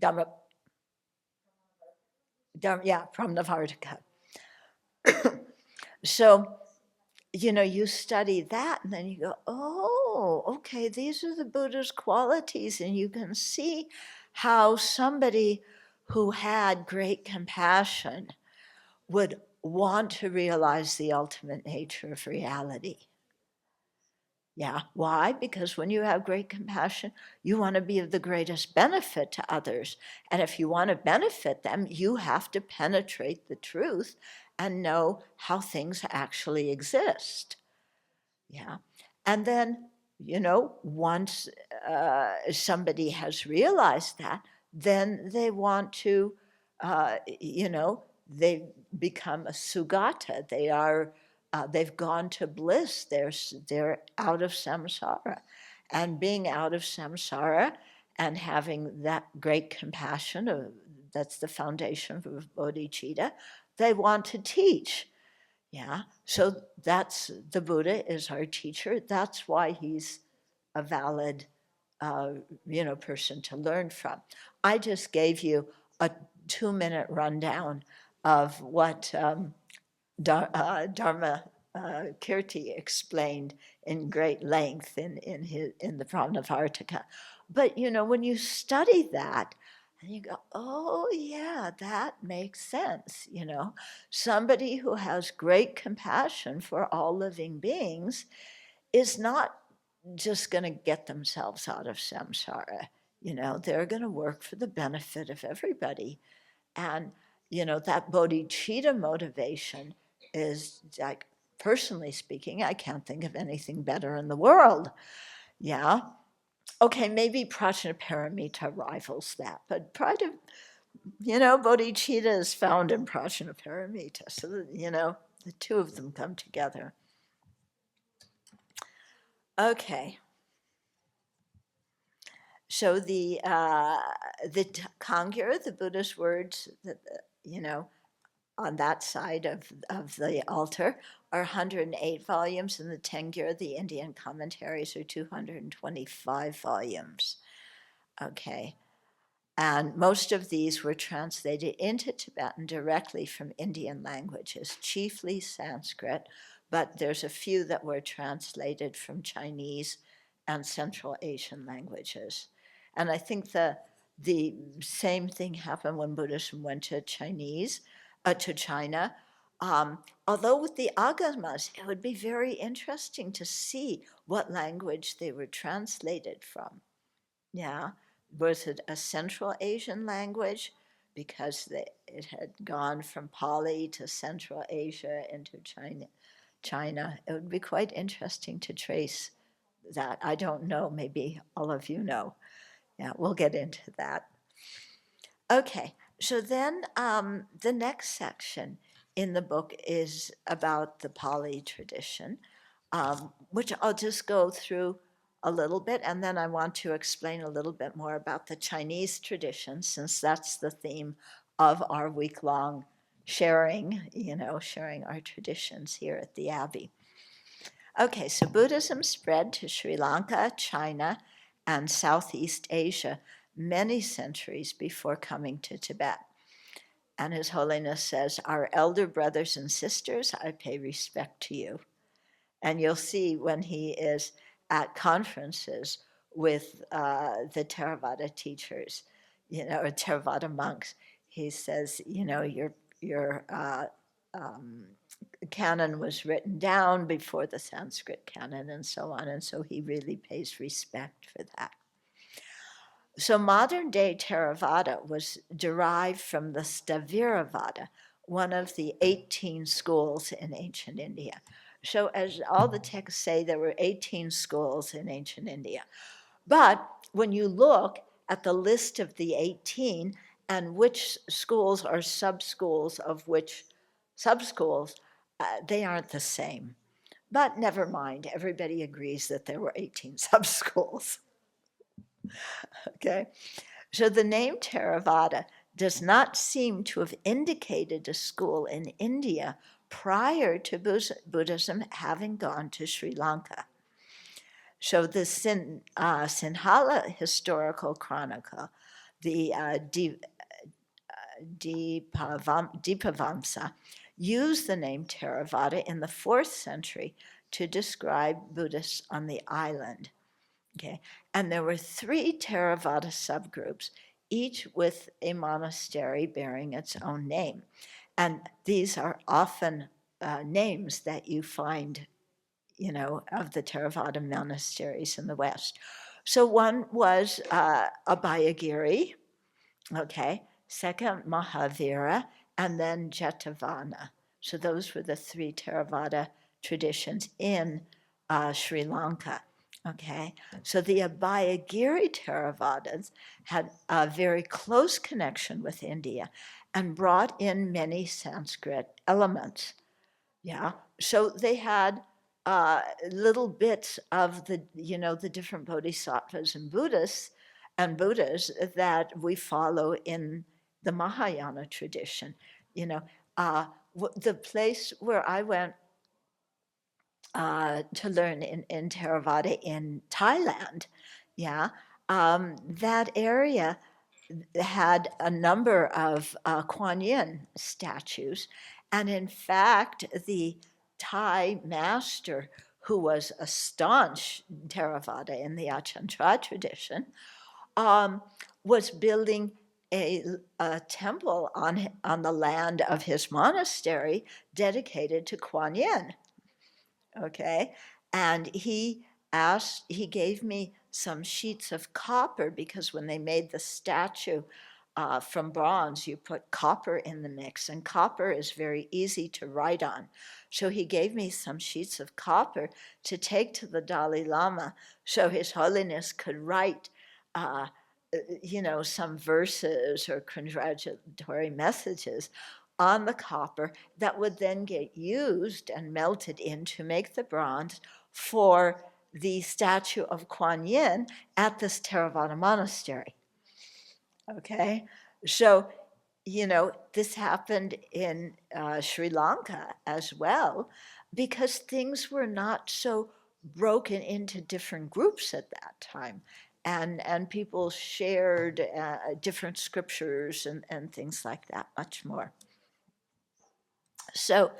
Dharma, Pramnavartaka. So, you study that and then you go, oh, okay, these are the Buddha's qualities, and you can see how somebody who had great compassion would want to realize the ultimate nature of reality. Yeah, why? Because when you have great compassion, you want to be of the greatest benefit to others. And if you want to benefit them, you have to penetrate the truth and know how things actually exist. Yeah. And then, once somebody has realized that, then they want to, they become a sugata. They've gone to bliss. They're out of samsara. And being out of samsara and having that great compassion, that's the foundation of bodhicitta, they want to teach. Yeah, so that's the Buddha is our teacher. That's why he's a valid, person to learn from. I just gave you a 2-minute rundown of what Dharma Kirti explained in great length in the Pramnavartaka. But when you study that, and you go, oh yeah, that makes sense. Somebody who has great compassion for all living beings is not just going to get themselves out of samsara. They're going to work for the benefit of everybody. And, that bodhicitta motivation is like, personally speaking, I can't think of anything better in the world. Yeah. Okay, maybe prajnaparamita rivals that, but bodhicitta is found in Prajnaparamita. So, the two of them come together. Okay. So the Kangyur, the Buddhist words that, on that side of the altar are 108 volumes, and the Tengyur, the Indian commentaries, are 225 volumes. Okay. And most of these were translated into Tibetan directly from Indian languages, chiefly Sanskrit, but there's a few that were translated from Chinese and Central Asian languages. And I think the same thing happened when Buddhism went to China. Although with the agamas, it would be very interesting to see what language they were translated from. Yeah. Was it a Central Asian language? Because it had gone from Pali to Central Asia into China. It would be quite interesting to trace that. I don't know, maybe all of you know. Yeah, we'll get into that. Okay, so then the next section in the book is about the Pali tradition, which I'll just go through a little bit, and then I want to explain a little bit more about the Chinese tradition, since that's the theme of our week-long sharing our traditions here at the Abbey. Okay, so Buddhism spread to Sri Lanka, China, and Southeast Asia many centuries before coming to Tibet. And His Holiness says, "Our elder brothers and sisters, I pay respect to you." And you'll see when he is at conferences with the Theravada teachers, or Theravada monks, he says, your canon was written down before the Sanskrit canon and so on. And so he really pays respect for that. So modern day Theravada was derived from the Sthaviravada, one of the 18 schools in ancient India. So as all the texts say, there were 18 schools in ancient India. But when you look at the list of the 18 and which schools are sub-schools of which sub-schools, they aren't the same. But never mind, everybody agrees that there were 18 sub-schools. Okay, so the name Theravada does not seem to have indicated a school in India prior to Buddhism having gone to Sri Lanka. So the Sinhala historical chronicle, the Dipavamsa, used the name Theravada in the 4th century to describe Buddhists on the island. Okay, and there were 3 Theravada subgroups, each with a monastery bearing its own name. And these are often names that you find, of the Theravada monasteries in the West. So one was Abhayagiri, okay, second Mahavira, and then Jetavana. So those were the 3 Theravada traditions in Sri Lanka. Okay, so the Abhayagiri Theravadas had a very close connection with India and brought in many Sanskrit elements. Yeah, so they had little bits of the different bodhisattvas and Buddhists and Buddhas that we follow in the Mahayana tradition. The place where I went to learn in Theravada in Thailand, that area had a number of Kuan Yin statues. And in fact, the Thai master, who was a staunch Theravada in the Ajahn Chah tradition, was building a temple on the land of his monastery dedicated to Kuan Yin. Okay, and he gave me some sheets of copper, because when they made the statue from bronze, you put copper in the mix, and copper is very easy to write on. So he gave me some sheets of copper to take to the Dalai Lama so His Holiness could write some verses or congratulatory messages on the copper that would then get used and melted in to make the bronze for the statue of Kuan Yin at this Theravada monastery. Okay, so this happened in Sri Lanka as well, because things were not so broken into different groups at that time. And people shared different scriptures and things like that much more. So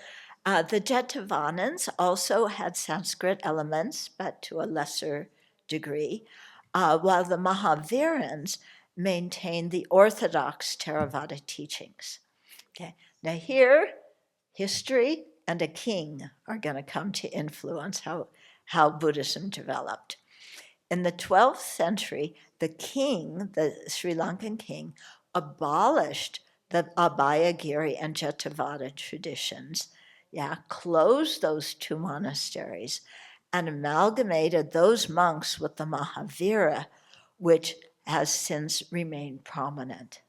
the Jetavanans also had Sanskrit elements, but to a lesser degree, while the Mahavirans maintained the orthodox Theravada teachings. Okay, now here, history and a king are going to come to influence how Buddhism developed. In the 12th century, the king, the Sri Lankan king, abolished the Abhayagiri and Jetavada traditions, closed those two monasteries, and amalgamated those monks with the Mahavira, which has since remained prominent.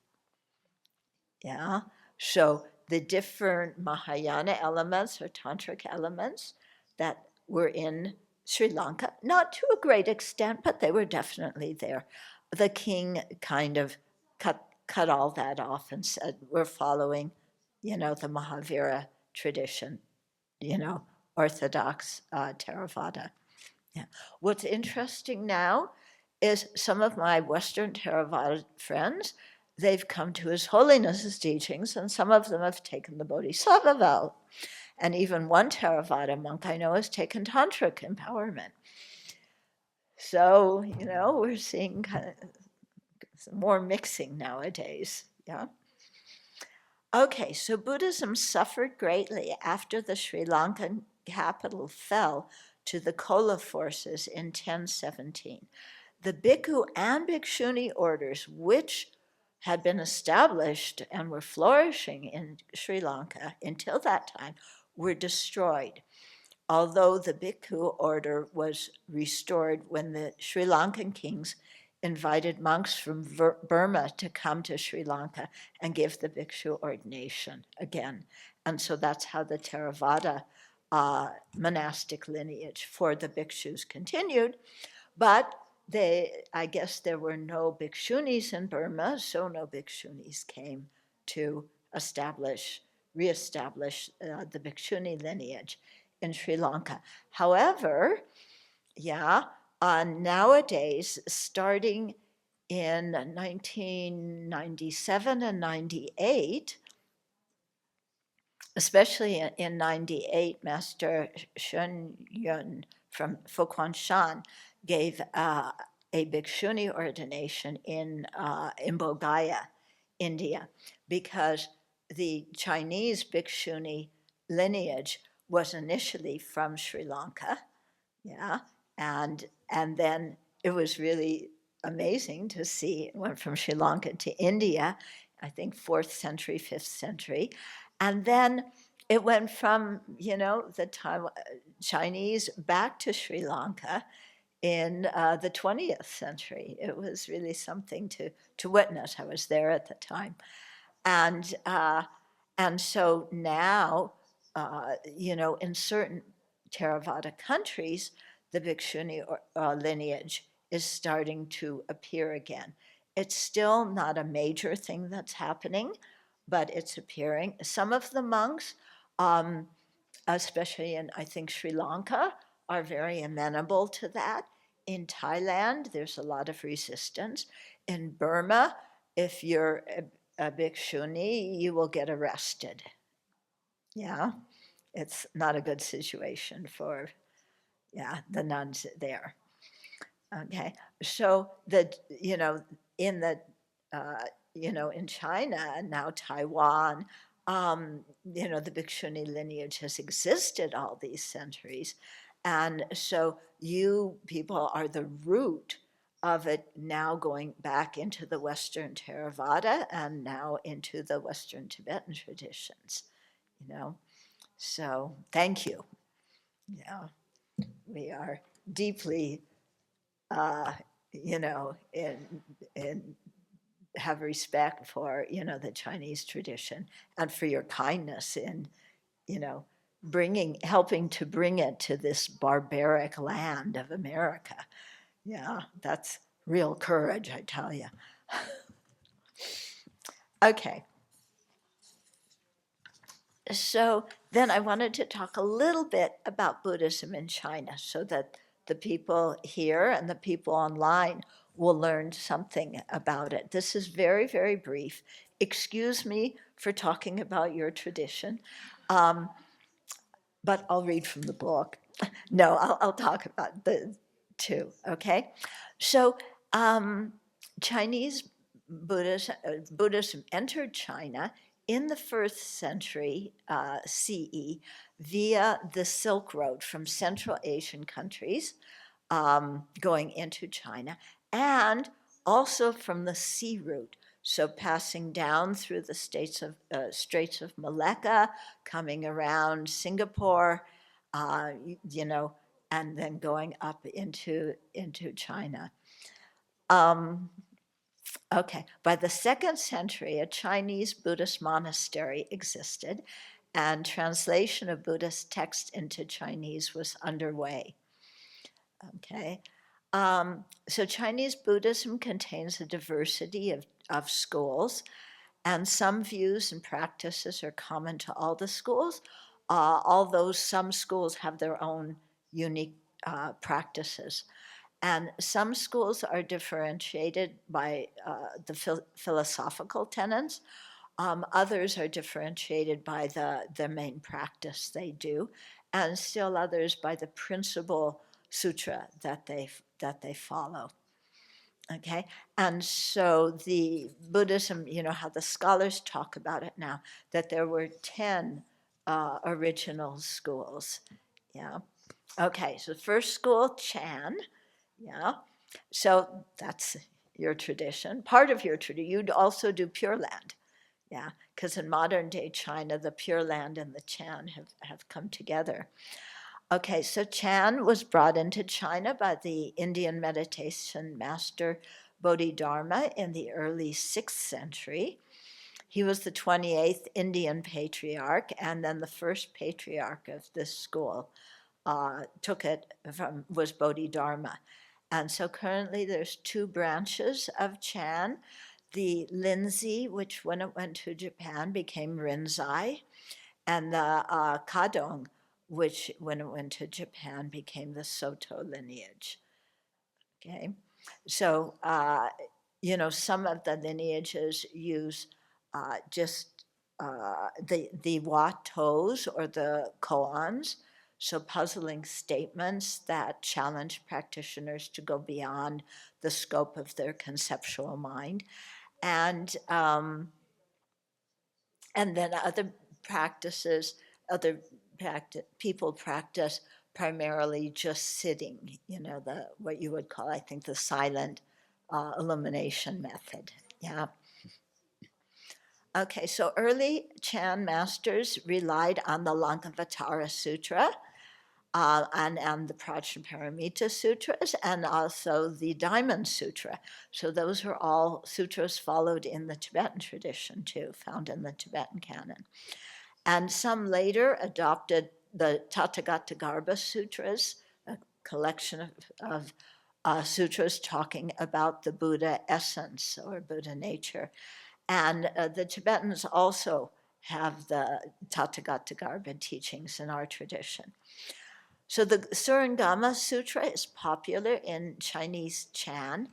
So the different Mahayana elements or tantric elements that were in Sri Lanka, not to a great extent, but they were definitely there. The king kind of cut all that off and said, we're following, the Mahavira tradition, Orthodox Theravada. Yeah. What's interesting now is some of my Western Theravada friends, they've come to His Holiness's teachings, and some of them have taken the Bodhisattva vow. And even one Theravada monk I know has taken Tantric empowerment. So, we're seeing kind of some more mixing nowadays. Yeah. Okay, so Buddhism suffered greatly after the Sri Lankan capital fell to the Chola forces in 1017. The Bhikkhu and Bhikshuni orders, which had been established and were flourishing in Sri Lanka until that time, were destroyed. Although the Bhikkhu order was restored when the Sri Lankan kings invited monks from Burma to come to Sri Lanka and give the bhikshu ordination again. And so that's how the Theravada monastic lineage for the bhikshus continued. But I guess there were no bhikshunis in Burma, so no bhikshunis came to reestablish the bhikshuni lineage in Sri Lanka. However, nowadays, starting in 1997 and 98, especially in 98, Master Shun Yun from Fo-Kuan Shan gave a bhikshuni ordination in Bodhgaya, India, because the Chinese bhikshuni lineage was initially from Sri Lanka, and then it was really amazing to see it went from Sri Lanka to India, I think 4th century, 5th century, and then it went from the Chinese back to Sri Lanka in the 20th century. It was really something to witness. I was there at the time, and so now in certain Theravada countries, the Bhikshuni lineage is starting to appear again. It's still not a major thing that's happening, but it's appearing. Some of the monks, especially in, I think, Sri Lanka, are very amenable to that. In Thailand, there's a lot of resistance. In Burma, if you're a bhikshuni, you will get arrested. It's not a good situation for the nuns there. Okay, so in China and now Taiwan, the bhikshuni lineage has existed all these centuries, and so you people are the root of it now going back into the Western Theravada and now into the Western Tibetan traditions. So thank you. We are deeply you know, in have respect for, you know, the Chinese tradition and for your kindness in, you know, helping to bring it to this barbaric land of America. Yeah, that's real courage, I tell you. Okay, so then I wanted to talk a little bit about Buddhism in China so that the people here and the people online will learn something about it. This is very, very brief. Excuse me for talking about your tradition, um, but I'll read from the book. No, I'll talk about the two, okay? So, Chinese Buddhism entered China in the first century CE via the Silk Road from Central Asian countries going into China, and also from the sea route. So passing down through the Straits of Malacca, coming around Singapore, you know, and then going up into China. Okay, by the second century, a Chinese Buddhist monastery existed, and translation of Buddhist text into Chinese was underway. Okay, so Chinese Buddhism contains a diversity of schools, and some views and practices are common to all the schools, although some schools have their own unique practices. And some schools are differentiated by the philosophical tenets. Others are differentiated by the main practice they do, and still others by the principal sutra that they follow. Okay, and so the Buddhism, you know how the scholars talk about it now, that there were 10 original schools. Yeah. Okay, so the first school, Chan. Yeah. So that's your tradition, part of your tradition. You'd also do Pure Land. Yeah, because in modern day China, the Pure Land and the Chan have come together. Okay, so Chan was brought into China by the Indian meditation master Bodhidharma in the early 6th century. He was the 28th Indian patriarch and then the first patriarch of this school. Was Bodhidharma. And so currently there's 2 branches of Chan. The Linzai, which when it went to Japan became Rinzai, and the Kadong, which when it went to Japan became the Soto lineage. Okay, so you know, some of the lineages use just the Watos or the koans, so puzzling statements that challenge practitioners to go beyond the scope of their conceptual mind, and then other practices, people practice primarily just sitting, you know, what you would call, I think, the silent illumination method. Yeah. Okay, so early Chan masters relied on the Lankavatara Sutra and the Prajnaparamita Sutras, and also the Diamond Sutra. So those are all sutras followed in the Tibetan tradition too, found in the Tibetan canon. And some later adopted the Tathagata Sutras, a collection of sutras talking about the Buddha essence or Buddha nature. And the Tibetans also have the Tathagata teachings in our tradition. So the Surangama Sutra is popular in Chinese Chan.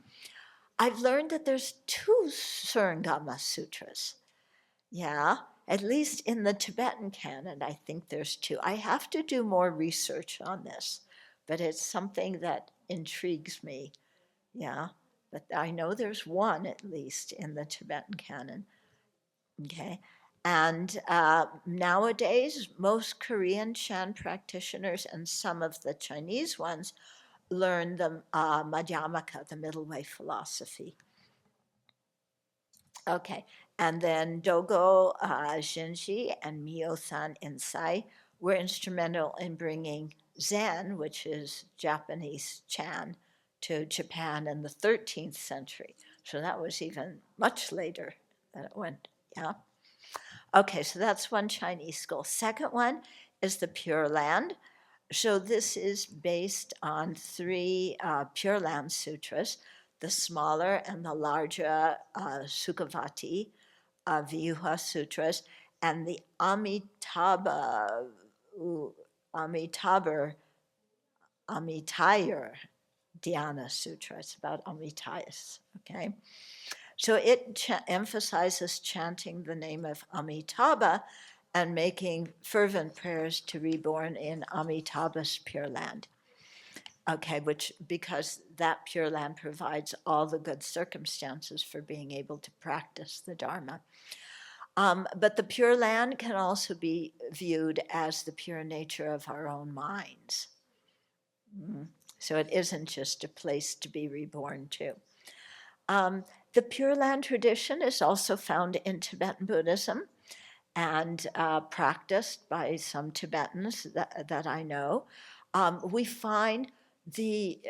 I've learned that there's 2 Surangama Sutras. Yeah, at least in the Tibetan canon, I think there's 2. I have to do more research on this, but it's something that intrigues me. Yeah, but I know there's 1 at least in the Tibetan canon. Okay, and nowadays, most Korean Chan practitioners and some of the Chinese ones learn the Madhyamaka, the middle way philosophy. Okay, and then Dogo Shinji and Mio-san Insai were instrumental in bringing Zen, which is Japanese Chan, to Japan in the 13th century. So that was even much later that it went, yeah. Okay, so that's one Chinese school. Second one is the Pure Land. So this is based on three Pure Land sutras, the smaller and the larger Sukhavati, Vyuha sutras, and the Amitabha, Amitayur Dhyana Sutra. It's about Amitayas, okay? So it emphasizes chanting the name of Amitabha and making fervent prayers to reborn in Amitabha's Pure Land. Okay, because that Pure Land provides all the good circumstances for being able to practice the Dharma. But the Pure Land can also be viewed as the pure nature of our own minds. So it isn't just a place to be reborn to. The Pure Land tradition is also found in Tibetan Buddhism and practiced by some Tibetans that I know. We find the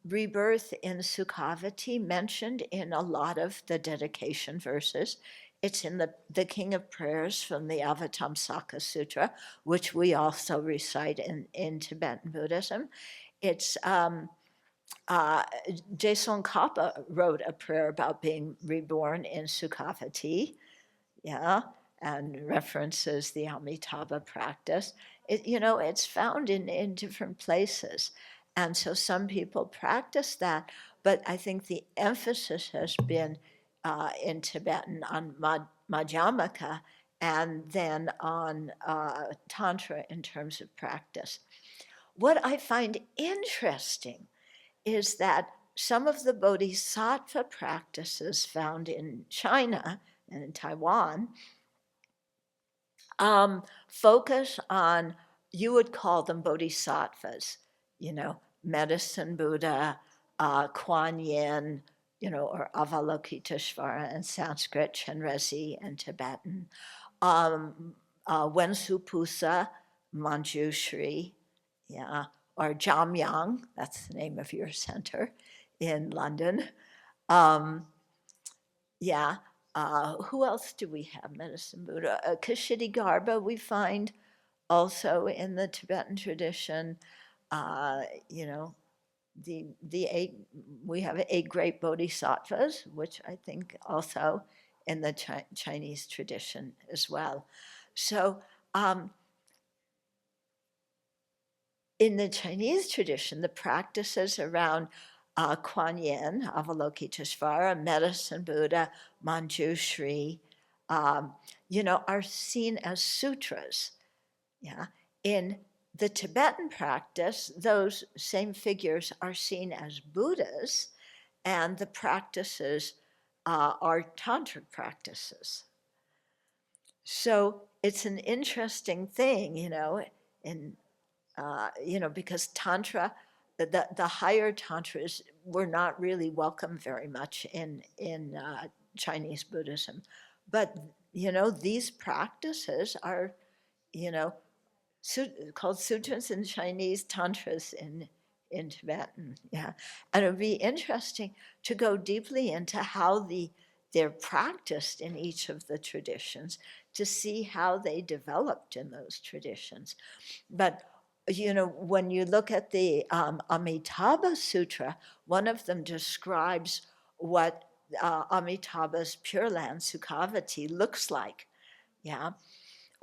rebirth in Sukhavati mentioned in a lot of the dedication verses. It's in the King of Prayers from the Avatamsaka Sutra, which we also recite in Tibetan Buddhism. It's Jason Kappa wrote a prayer about being reborn in Sukhavati, yeah, and references the Amitabha practice. It's found in different places. And so some people practice that, but I think the emphasis has been in Tibetan on Madhyamaka and then on Tantra in terms of practice. What I find interesting is that some of the bodhisattva practices found in China and in Taiwan focus on, you would call them bodhisattvas, medicine Buddha, Kuan Yin, or Avalokiteshvara in Sanskrit, Chenrezig in Tibetan, Wensupusa, Manjushri, yeah, or Jamyang, that's the name of your center in London. Yeah, who else do we have? Medicine Buddha. Kshitigarbha we find also in the Tibetan tradition. We have 8 great bodhisattvas, which I think also in the Chinese tradition as well. So in the Chinese tradition, the practices around Kuan Yin, Avalokiteshvara, Medicine Buddha, Manjushri, are seen as sutras. Yeah, in the Tibetan practice, those same figures are seen as Buddhas, and the practices are tantric practices. So it's an interesting thing, because Tantra, the higher Tantras were not really welcome very much in Chinese Buddhism. But, these practices are, called sutras in Chinese, tantras in Tibetan, yeah. And it would be interesting to go deeply into how they're practiced in each of the traditions to see how they developed in those traditions. But when you look at the Amitabha Sutra, one of them describes what Amitabha's Pure Land, Sukhavati, looks like. Yeah.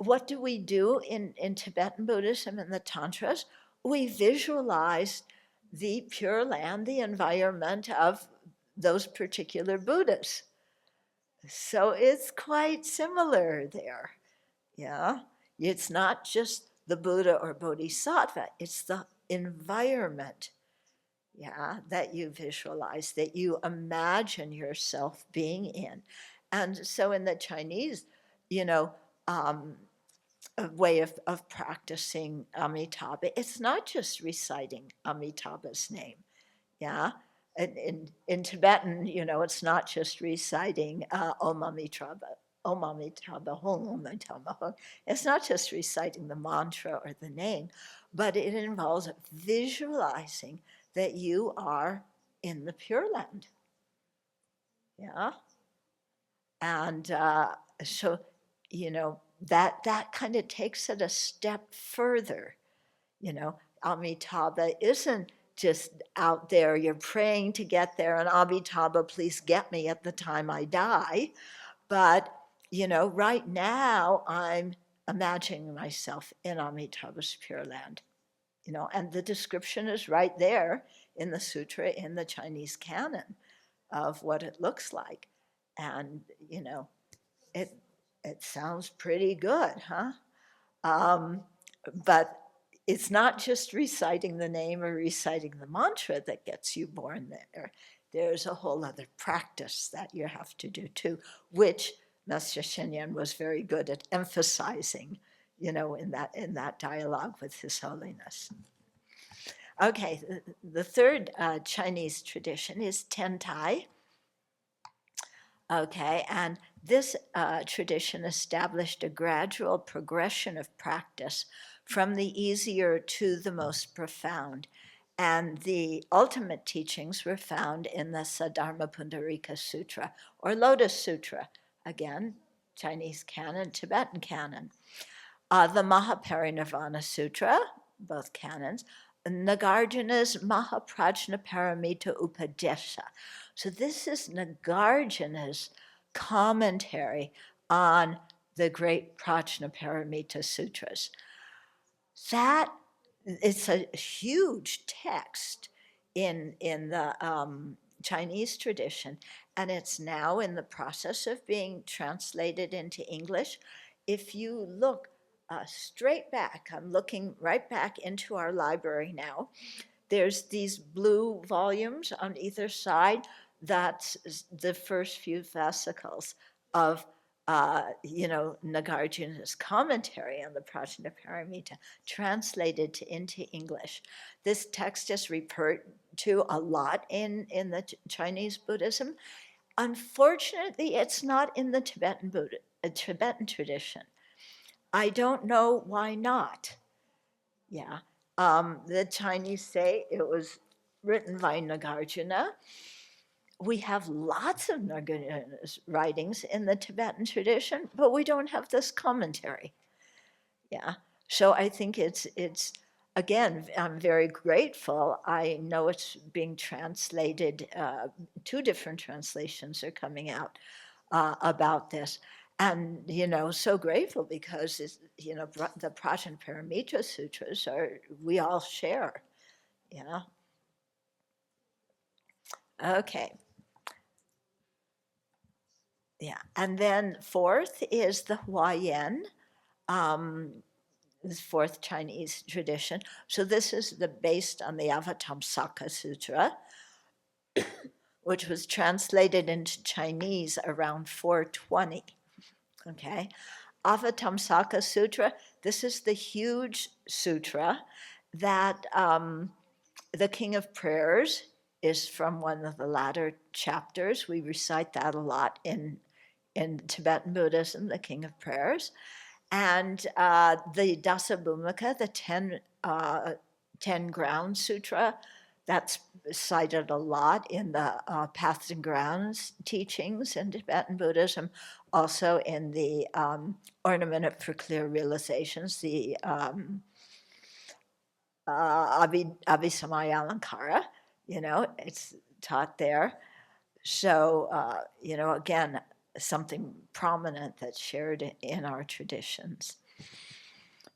What do we do in Tibetan Buddhism and the Tantras? We visualize the Pure Land, the environment of those particular Buddhas. So it's quite similar there. Yeah. It's not just the Buddha or Bodhisattva, it's the environment, yeah, that you visualize, that you imagine yourself being in. And so in the Chinese, a way of practicing Amitabha, it's not just reciting Amitabha's name, yeah. In Tibetan, it's not just reciting Om Amitabha, Om Amitabha, Om Amitabha. It's not just reciting the mantra or the name, but it involves visualizing that you are in the Pure Land. Yeah. And so, that kind of takes it a step further. Amitabha isn't just out there, you're praying to get there, and Amitabha, please get me at the time I die. But, right now I'm imagining myself in Amitabha's Pure Land. And the description is right there in the sutra, in the Chinese canon, of what it looks like. And, it, it sounds pretty good, huh? But it's not just reciting the name or reciting the mantra that gets you born there. There's a whole other practice that you have to do too, which Master Shenyan was very good at emphasizing, in that dialogue with His Holiness. Okay, the third Chinese tradition is Tentai. Okay, and this tradition established a gradual progression of practice from the easier to the most profound. And the ultimate teachings were found in the Saddharma Pundarika Sutra, or Lotus Sutra, again, Chinese canon, Tibetan canon. The Mahaparinirvana Sutra, both canons, Nagarjuna's Mahaprajnaparamita Upadesha. So this is Nagarjuna's commentary on the great Prajnaparamita Sutras. That it's a huge text in the Chinese tradition, and it's now in the process of being translated into English. If you look straight back, I'm looking right back into our library now. There's these blue volumes on either side. That's the first few fascicles of Nagarjuna's commentary on the Prajnaparamita, translated into English. This text is referred to a lot in the Chinese Buddhism. Unfortunately, it's not in the Tibetan tradition. I don't know why not. Yeah. The Chinese say it was written by Nagarjuna. We have lots of Nagarjuna's writings in the Tibetan tradition, but we don't have this commentary. Yeah. So I think it's again, I'm very grateful. I know it's being translated. 2 different translations are coming out about this. And, so grateful because, the Prajnaparamita Sutras we all share. Yeah. Okay. Yeah. And then fourth is the Huayan, the fourth Chinese tradition. So this is based on the Avatamsaka Sutra, which was translated into Chinese around 420. Okay. Avatamsaka Sutra, this is the huge sutra that the King of Prayers is from one of the latter chapters. We recite that a lot in Tibetan Buddhism, the King of Prayers. And the Dasabhumika, the 10 Ground Sutra, that's cited a lot in the Paths and Grounds teachings in Tibetan Buddhism, also in the Ornament for Clear Realizations, the Abhisamaya Alankara, it's taught there. So, again, something prominent that's shared in our traditions.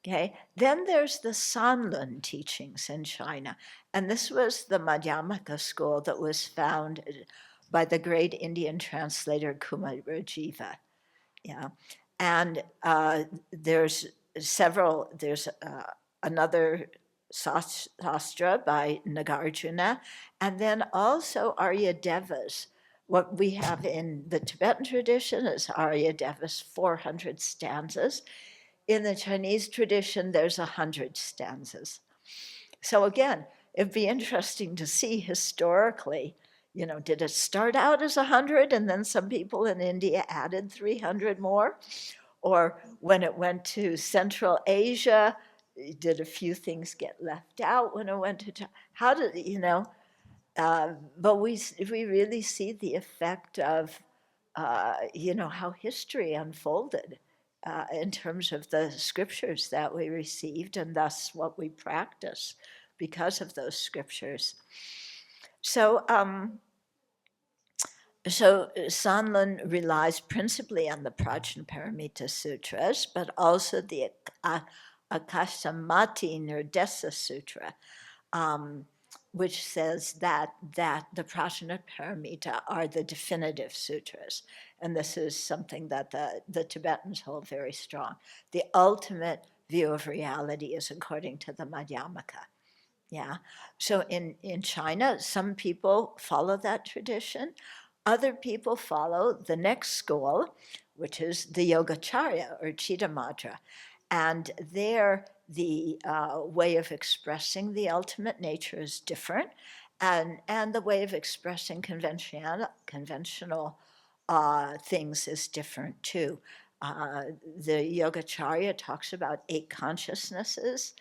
Okay, then there's the Sanlun teachings in China, and this was the Madhyamaka school that was founded by the great Indian translator Kumarajiva. Yeah, and there's another Sastra by Nagarjuna, and then also Aryadeva's. What we have in the Tibetan tradition is Aryadeva's 400 stanzas. In the Chinese tradition, there's 100 stanzas. So again, it'd be interesting to see historically, did it start out as 100 and then some people in India added 300 more? Or when it went to Central Asia, did a few things get left out when it went to, how did, But we really see the effect of, how history unfolded in terms of the scriptures that we received, and thus what we practice because of those scriptures. So, Sanlun relies principally on the Prajnaparamita Sutras, but also the Akasamati Nirdesa Sutra, which says that the Prajnaparamita are the definitive sutras. And this is something that the Tibetans hold very strong. The ultimate view of reality is according to the Madhyamaka. Yeah. So in China, some people follow that tradition. Other people follow the next school, which is the Yogacarya or Chittamatra. And there, the way of expressing the ultimate nature is different. And the way of expressing conventional things is different too. The Yogacarya talks about 8 consciousnesses.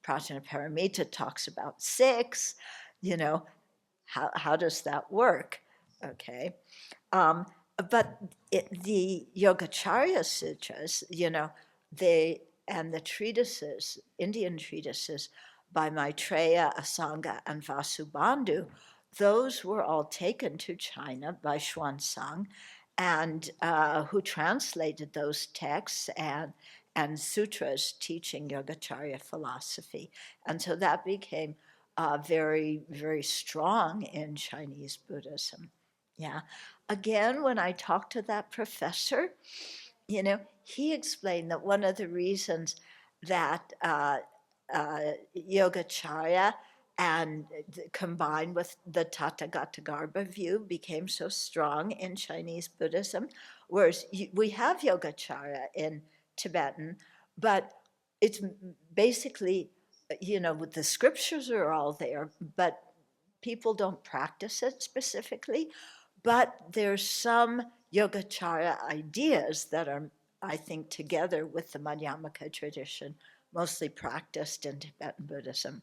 Prajnaparamita talks about 6. How does that work? Okay. But the Yogacarya Sutras, and the treatises, Indian treatises by Maitreya, Asanga, and Vasubandhu, those were all taken to China by Xuanzang, and who translated those texts and sutras teaching Yogacarya philosophy. And so that became very, very strong in Chinese Buddhism. Yeah. Again, when I talked to that professor, he explained that one of the reasons that Yogacarya and combined with the Tathagata view became so strong in Chinese Buddhism, whereas we have Yogacarya in Tibetan, but it's basically, the scriptures are all there, but people don't practice it specifically. But there's some Yogacarya ideas that are, I think, together with the Madhyamaka tradition, mostly practiced in Tibetan Buddhism.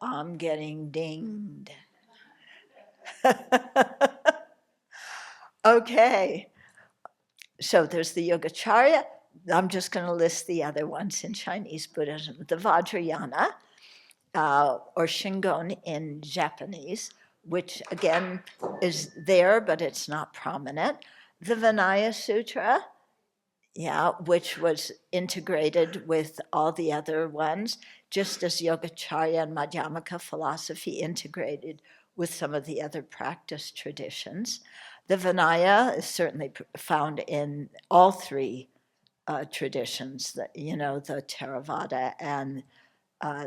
I'm getting dinged. Okay. So there's the Yogacarya. I'm just going to list the other ones in Chinese Buddhism. The Vajrayana, or Shingon in Japanese, which again is there, but it's not prominent. The Vinaya Sutra, which was integrated with all the other ones, just as Yogacarya and Madhyamaka philosophy integrated with some of the other practice traditions. The Vinaya is certainly found in all 3 traditions, the Theravada and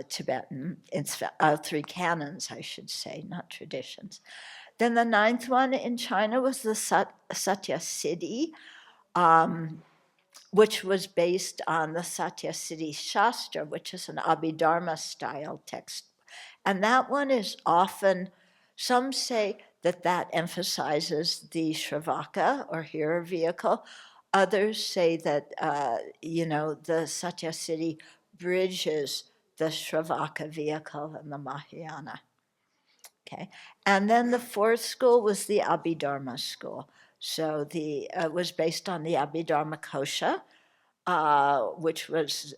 Tibetan. It's 3 canons, I should say, not traditions. Then the 9th one in China was the Satyasiddhi, which was based on the Satyasiddhi Shastra, which is an Abhidharma style text. And that one is often, some say that emphasizes the Shravaka or hearer vehicle. Others say that, the Satyasiddhi bridges the Shravaka vehicle and the Mahayana. Okay. And then the 4th school was the Abhidharma school. So it was based on the Abhidharma Kosha, which was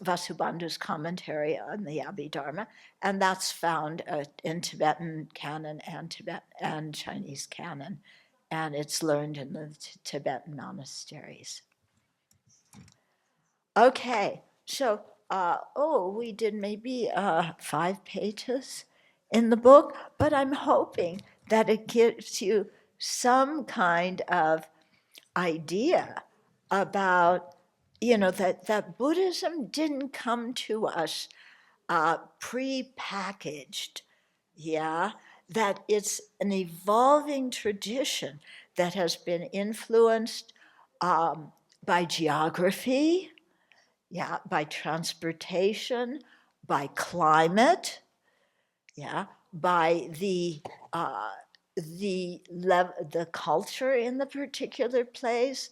Vasubandhu's commentary on the Abhidharma, and that's found in Tibetan canon and Chinese canon, and it's learned in the Tibetan monasteries. Okay, so we did maybe 5 pages in the book, but I'm hoping that it gives you some kind of idea about, that Buddhism didn't come to us pre-packaged, that it's an evolving tradition that has been influenced by geography, by transportation, by climate, by the culture in the particular place,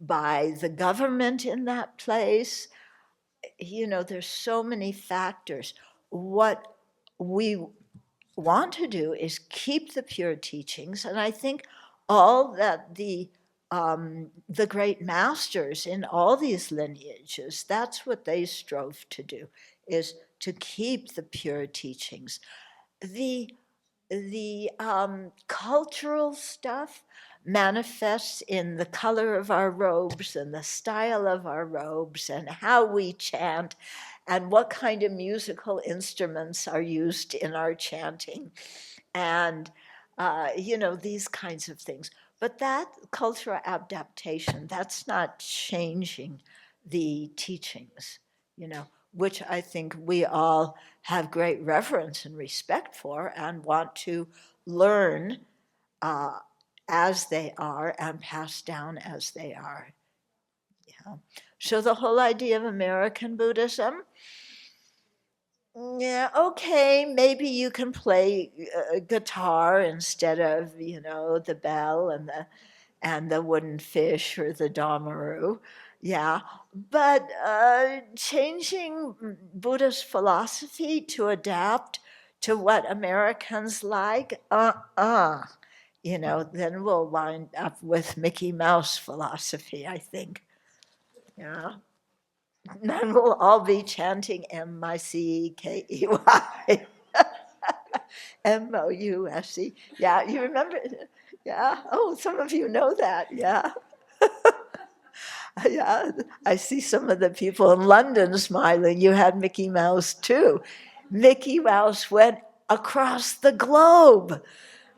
by the government in that place, there's so many factors. What we want to do is keep the pure teachings, and I think all that the great masters in all these lineages, that's what they strove to do, is to keep the pure teachings. The cultural stuff manifests in the color of our robes and the style of our robes and how we chant and what kind of musical instruments are used in our chanting and these kinds of things. But that cultural adaptation, that's not changing the teachings, which I think we all have great reverence and respect for and want to learn uh, as they are and pass down as they are. Yeah. So the whole idea of American Buddhism, yeah, okay, maybe you can play guitar instead of, the bell and the wooden fish or the damaru. Yeah, but changing Buddhist philosophy to adapt to what Americans like, then we'll wind up with Mickey Mouse philosophy, I think. Yeah. And then we'll all be chanting Mickey. Mouse. Yeah, you remember? Yeah. Oh, some of you know that. Yeah. Yeah. I see some of the people in London smiling. You had Mickey Mouse too. Mickey Mouse went across the globe.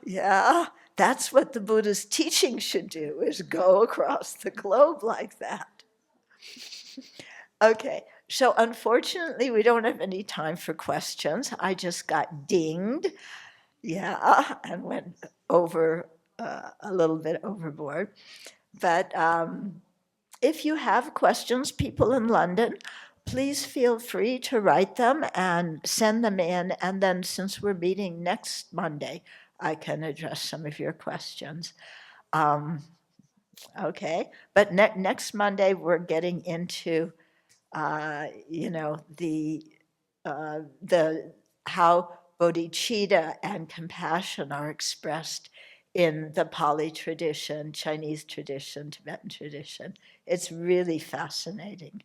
Yeah. That's what the Buddhist teaching should do, is go across the globe like that. Okay, so unfortunately, we don't have any time for questions. I just got dinged, yeah, and went over a little bit overboard. But if you have questions, people in London, please feel free to write them and send them in. And then since we're meeting next Monday, I can address some of your questions. Okay, but next Monday, we're getting into the how bodhicitta and compassion are expressed in the Pali tradition, Chinese tradition, Tibetan tradition. It's really fascinating.